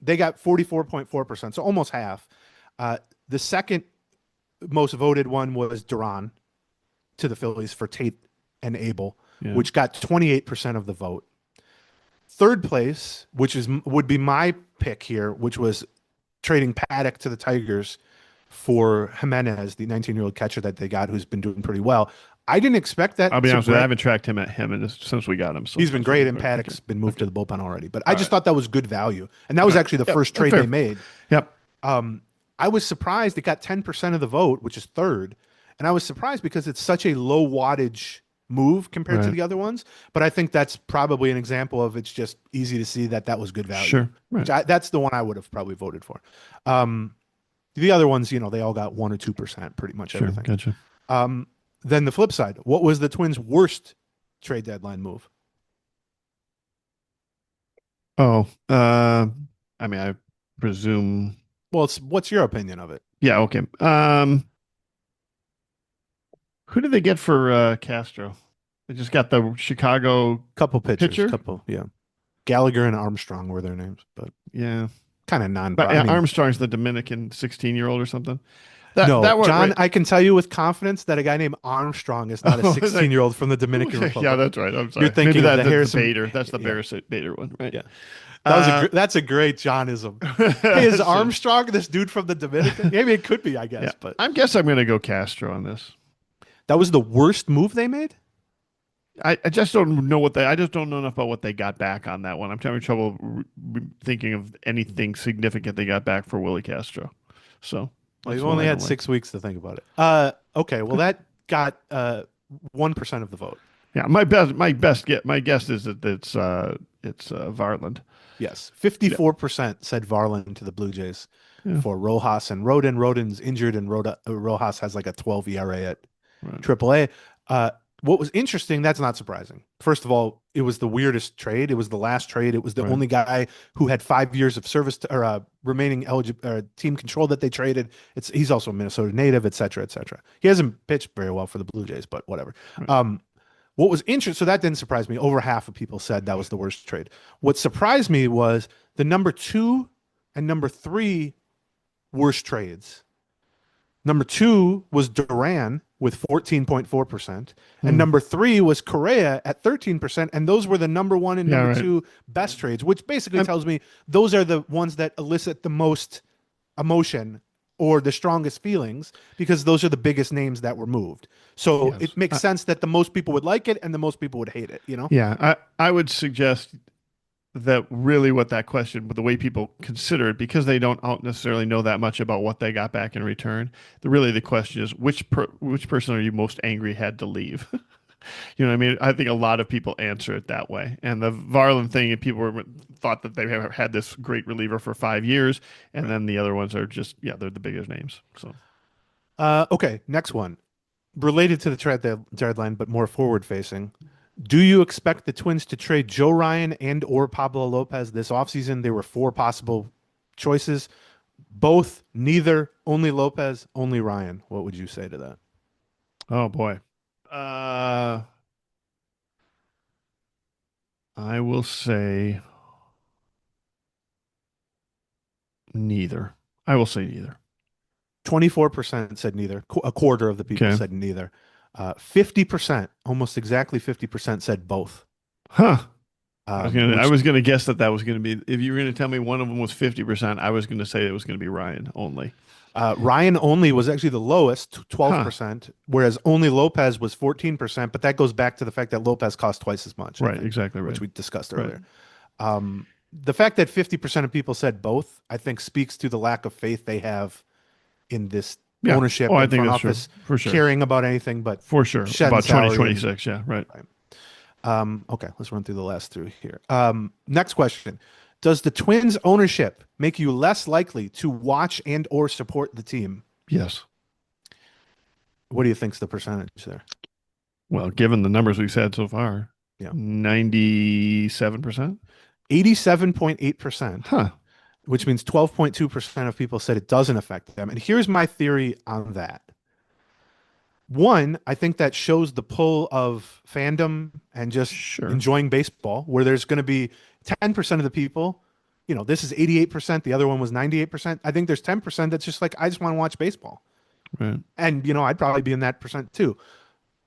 They got 44.4%, so almost half. The second most voted one was Duran to the Phillies for Tate and Abel, which got 28% of the vote. Third place, would be my pick here, which was trading Paddock to the Tigers for Jimenez, the 19-year-old catcher that they got, who's been doing pretty well. I didn't expect that. I'll be honest with you, I haven't tracked him since we got him. So he's been great, and Paddock's been moved to the bullpen already. But I just thought that was good value, and that was actually the first trade they made. Yep. I was surprised it got 10% of the vote, which is third, and I was surprised because it's such a low wattage move compared to the other ones. But I think that's probably an example of it's just easy to see that was good value. Sure. Right. That's the one I would have probably voted for. The other ones, they all got 1 or 2%, pretty much everything. Gotcha. Then the flip side, what was the Twins' worst trade deadline move? Oh, I mean, I presume. Well, what's your opinion of it? Yeah. Okay. Who did they get for Castro? They just got the Chicago couple pitchers, pitcher? Yeah. Gallagher and Armstrong were their names, but yeah, kind of non. But Armstrong's the Dominican 16-year-old or something. John, I can tell you with confidence that a guy named Armstrong is not a 16-year-old from the Dominican Republic. Yeah, that's right. I'm sorry. You're thinking of the Harrison Bader. That's the Bader one, right? Yeah. That's a great Johnism. Hey, is Armstrong this dude from the Dominican? Maybe it could be, I guess. Yeah. But I guess I'm going to go Castro on this. That was the worst move they made? I just don't know I just don't know enough about what they got back on that one. I'm having trouble thinking of anything significant they got back for Willie Castro. So you've only had 6 weeks to think about it. Okay, well that got 1% of the vote. Yeah, my guess is that it's Varland. Yes, 54% said Varland to the Blue Jays for Rojas and Rodon. Rodon's injured, and Rojas has like a 12 ERA at AAA. What was interesting, that's not surprising. First of all, it was the weirdest trade. It was the last trade. It was the only guy who had 5 years of service or remaining team control that they traded. He's also a Minnesota native, et cetera, et cetera. He hasn't pitched very well for the Blue Jays, but whatever. What was interesting, so that didn't surprise me. Over half of people said that was the worst trade. What surprised me was the number 2 and number 3 worst trades. Number 2 was Duran with 14.4%, and number 3 was Correa at 13%, and those were the number 1 and number 2 best trades, which basically tells me those are the ones that elicit the most emotion or the strongest feelings, because those are the biggest names that were moved. So it makes sense that the most people would like it and the most people would hate it, Yeah, I would suggest that really what that question, but the way people consider it, because they don't necessarily know that much about what they got back in return, the question is which person are you most angry had to leave? You know what I mean? I think a lot of people answer it that way. And the Varland thing, people thought that they have had this great reliever for 5 years, and then the other ones are just, they're the biggest names. So, okay, next one. Related to the trade deadline, but more forward-facing. Do you expect the Twins to trade Joe Ryan and or Pablo Lopez this offseason? There were 4 possible choices. Both, neither, only Lopez, only Ryan. What would you say to that? Oh, boy. I will say neither. 24% said neither. A quarter of the people said neither. 50%, almost exactly 50% said both. Huh. I was gonna guess that was gonna be, if you were gonna tell me one of them was 50%, I was gonna say it was gonna be Ryan only. Ryan only was actually the lowest, 12%, whereas only Lopez was 14%, but that goes back to the fact that Lopez cost twice as much. Right, exactly right. Which we discussed earlier. The fact that 50% of people said both, I think speaks to the lack of faith they have in this ownership and front office for sure. Caring about anything but for sure about 2026. Right. Okay, let's run through the last 3 here. Next question. Does the Twins ownership make you less likely to watch and or support the team? Yes. What do you think's the percentage there? Well, given the numbers we've had so far, 97%. 87.8%. Huh. Which means 12.2% of people said it doesn't affect them. And here's my theory on that. One, I think that shows the pull of fandom and just Sure. enjoying baseball, where there's going to be 10% of the people, this is 88%, the other one was 98%. I think there's 10% that's just like, I just want to watch baseball. Right. And, I'd probably be in that percent too.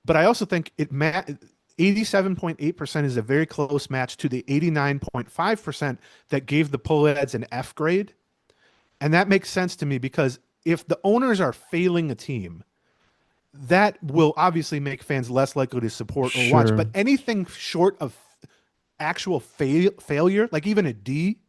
But I also think 87.8% is a very close match to the 89.5% that gave the pull ads an F grade. And that makes sense to me because if the owners are failing a team, that will obviously make fans less likely to support or watch. But anything short of actual failure, like even a D,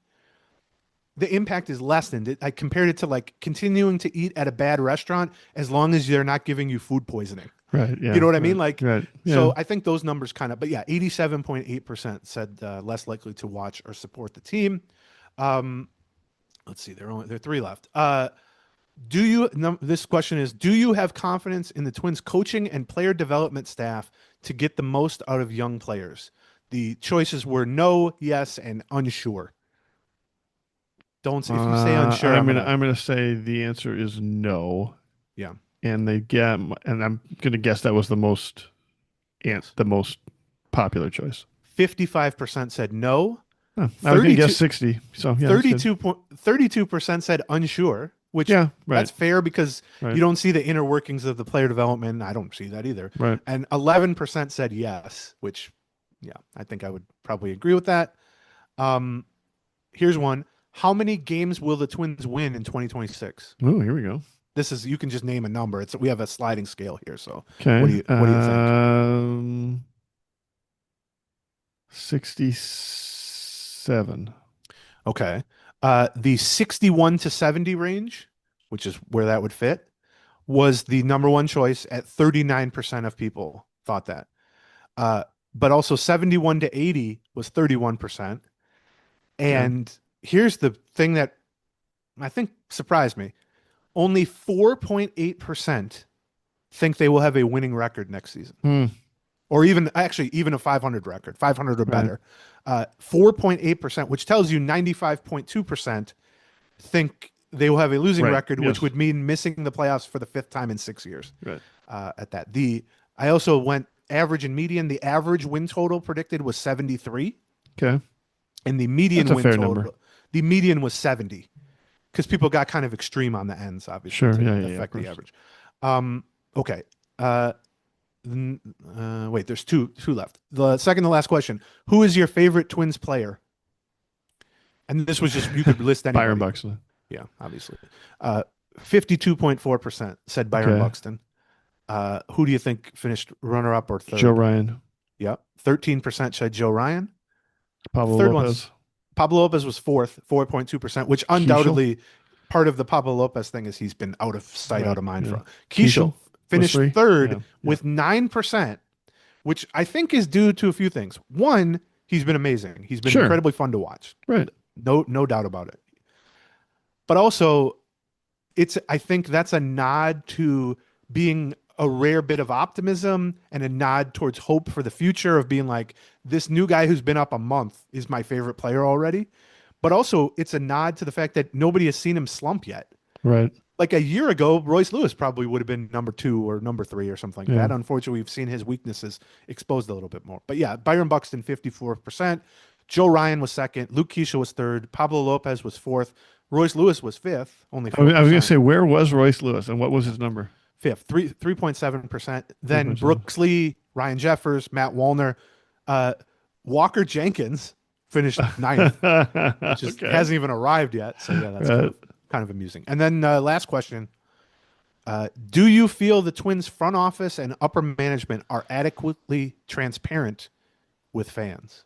the impact is lessened. I compared it to like continuing to eat at a bad restaurant as long as they're not giving you food poisoning. Right. Yeah. You know what I mean? Like, right. Yeah. So I think those numbers but yeah, 87.8% said less likely to watch or support the team. Let's see, there are 3 left. This question is, do you have confidence in the Twins coaching and player development staff to get the most out of young players? The choices were no, yes, and unsure. If you say unsure, I'm gonna say the answer is no. Yeah. And I'm gonna guess that was the most popular choice. 55% said no. I was gonna guess 60. So yeah, 32% said unsure, which that's fair because you don't see the inner workings of the player development. I don't see that either. Right. And 11% said yes, which I think I would probably agree with that. Here's one. How many games will the Twins win in 2026? Oh, here we go. You can just name a number. We have a sliding scale here. So okay. What do you think? 67. Okay. The 61 to 70 range, which is where that would fit, was the number one choice at 39% of people thought that. But also 71 to 80 was 31%. And here's the thing that I think surprised me. Only 4.8% think they will have a winning record next season. Or even a 500 record, 500 or better. 4.8%, which tells you 95.2% think they will have a losing record, which would mean missing the playoffs for the 5th time in 6 years. Right. At that. I also went average and median. The average win total predicted was 73. Okay. And the median That's a win fair total, number. the median was 70. Because people got kind of extreme on the ends, obviously, sure, to affect the average. Okay. Wait, there's two left. The second to last question. Who is your favorite Twins player? And this was just, you could list anybody. Byron Buxton. Yeah, obviously. 52.4% said Byron Buxton. Who do you think finished runner-up or third? Joe Ryan. Yep. 13% said Joe Ryan. Pablo Lopez. Pablo Lopez was fourth, 4.2%, which undoubtedly part of the Pablo Lopez thing is he's been out of sight, out of mind for. Keaschall finished third with 9%, which I think is due to a few things. One, he's been amazing. He's been incredibly fun to watch. Right. No doubt about it. But also, I think that's a nod to being a rare bit of optimism and a nod towards hope for the future of being like, this new guy who's been up a month is my favorite player already. But also it's a nod to the fact that nobody has seen him slump yet. Right. Like a year ago, Royce Lewis probably would have been number 2 or number 3 or something like that. Unfortunately, we've seen his weaknesses exposed a little bit more. But yeah, Byron Buxton, 54%. Joe Ryan was second. Luke Keaschall was third. Pablo Lopez was fourth. Royce Lewis was fifth. Only 4%. I was going to say, where was Royce Lewis and what was his number? Fifth, 3.7%. Then Brooks Lee, Ryan Jeffers, Matt Wallner, Walker Jenkins finished ninth, which hasn't even arrived yet. So yeah, that's kind of amusing. And then last question: do you feel the Twins front office and upper management are adequately transparent with fans?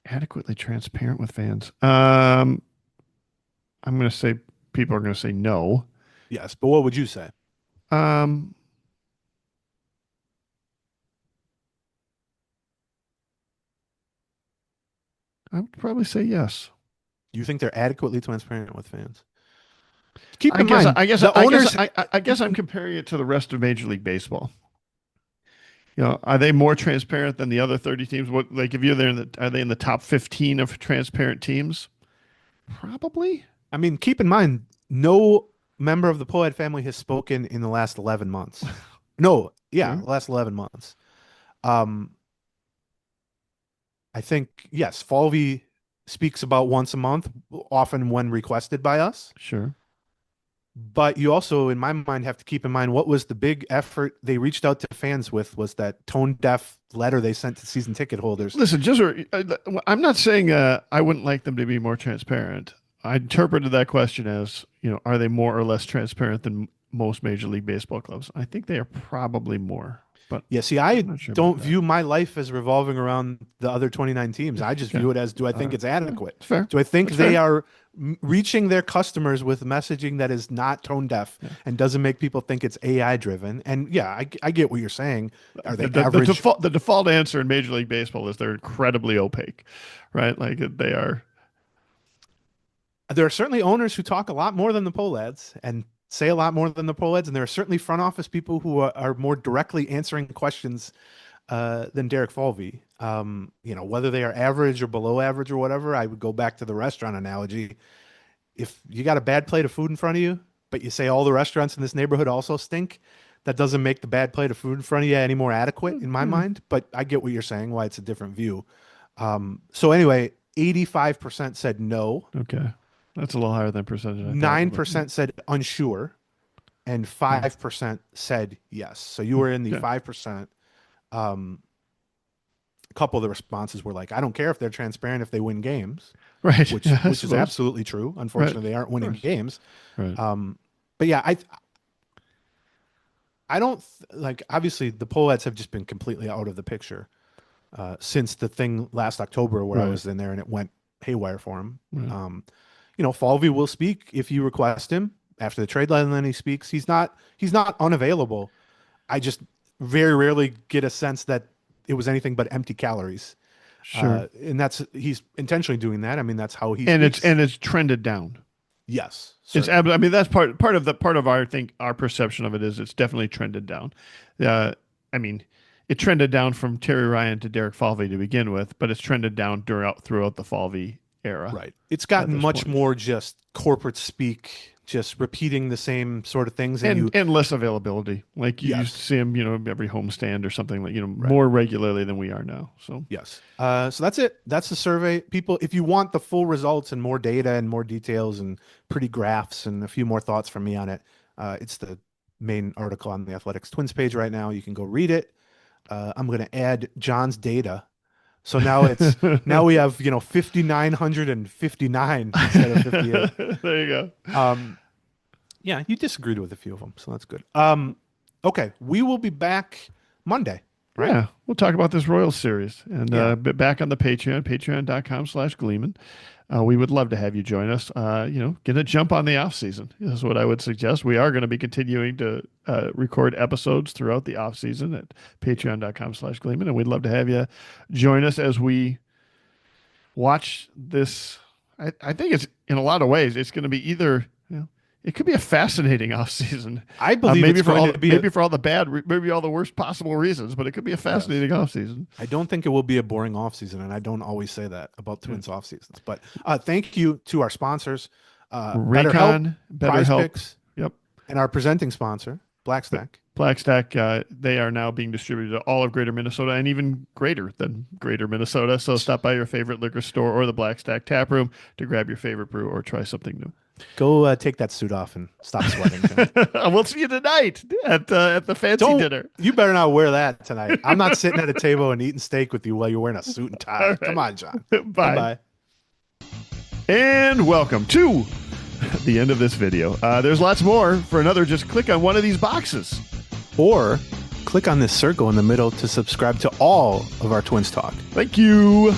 Adequately transparent with fans. I'm going to say people are going to say no. Yes, but what would you say? I would probably say yes. You think they're adequately transparent with fans? Keep in mind, mind, I guess the owners. I guess I'm comparing it to the rest of Major League Baseball. Are they more transparent than the other 30 teams? What, like, if you're there, are they in the top 15 of transparent teams? Probably. I mean, keep in mind, no member of the Pohlad family has spoken in the last 11 months. No, yeah, Sure. last 11 months. I think, yes, Falvey speaks about once a month, often when requested by us. Sure. But you also, in my mind, have to keep in mind what was the big effort they reached out to fans with was that tone deaf letter they sent to season ticket holders. Listen, I'm not saying I wouldn't like them to be more transparent. I interpreted that question as, are they more or less transparent than most Major League Baseball clubs? I think they are probably more. But yeah, see, I I'm not sure don't about that. view my life as revolving around the other 29 teams. I just Okay. view it as, do I think it's adequate? Fair. Do I think That's they fair. are reaching their customers with messaging that is not tone deaf and doesn't make people think it's AI driven? And yeah, I get what you're saying. Are they The average? default answer in Major League Baseball is they're incredibly opaque, right? Like they are. There are certainly owners who talk a lot more than the Pohlads and say a lot more than the Pohlads, and there are certainly front office people who are more directly answering questions than Derek Falvey. Whether they are average or below average or whatever, I would go back to the restaurant analogy. If you got a bad plate of food in front of you, but you say all the restaurants in this neighborhood also stink, that doesn't make the bad plate of food in front of you any more adequate in my mind. But I get what you're saying, why it's a different view. So anyway, 85% said no. Okay. That's a little higher than percentage. 9% said unsure, and 5% said yes. So you were in the 5%. A couple of the responses were like, I don't care if they're transparent if they win games. Right. Which Yeah, is absolutely true. Unfortunately, they aren't winning games. Right. But yeah, I don't like, obviously the Pohlads have just been completely out of the picture since the thing last October where I was in there and it went haywire for him. Right. Falvey will speak if you request him after the trade deadline. Then he speaks. He's not unavailable. I just very rarely get a sense that it was anything but empty calories. Sure. And he's intentionally doing that. I mean, that's how he and speaks. it's trended down. Yes, it's. I mean, that's part of our perception of it is it's definitely trended down. I mean, it trended down from Terry Ryan to Derek Falvey to begin with, but it's trended down throughout the Falvey era. Right. It's gotten much more just corporate speak, just repeating the same sort of things, and less availability. Like you used to see him, every homestand or something like more regularly than we are now. So yes. So that's it. That's the survey. People, if you want the full results and more data and more details and pretty graphs and a few more thoughts from me on it, it's the main article on the Athletics Twins page right now. You can go read it. I'm going to add John's data. So now we have 5,959 instead of 58. There you go. Yeah, you disagreed with a few of them, so that's good. Okay, we will be back Monday, right? Yeah, we'll talk about this Royals series and back on the patreon.com/Gleeman. We would love to have you join us. Get a jump on the off season is what I would suggest. We are going to be continuing to record episodes throughout the off season at patreon.com/Gleeman, and we'd love to have you join us as we watch this. I think it's in a lot of ways it's going to be either. It could be a fascinating offseason. I believe maybe it's for going all to be maybe for all the bad, maybe all the worst possible reasons, but it could be a fascinating offseason. I don't think it will be a boring offseason, and I don't always say that about Twins off seasons. But thank you to our sponsors, Raycon, BetterHelp, Picks, and our presenting sponsor, Blackstack. Blackstack, they are now being distributed to all of Greater Minnesota and even greater than Greater Minnesota. So stop by your favorite liquor store or the Blackstack tap room to grab your favorite brew or try something new. Go take that suit off and stop sweating. We'll see you tonight at the fancy dinner. You better not wear that tonight. I'm not sitting at a table and eating steak with you while you're wearing a suit and tie. Right. Come on, John. Bye. And welcome to the end of this video. There's lots more. For another, just click on one of these boxes. Or click on this circle in the middle to subscribe to all of our Twins Talk. Thank you.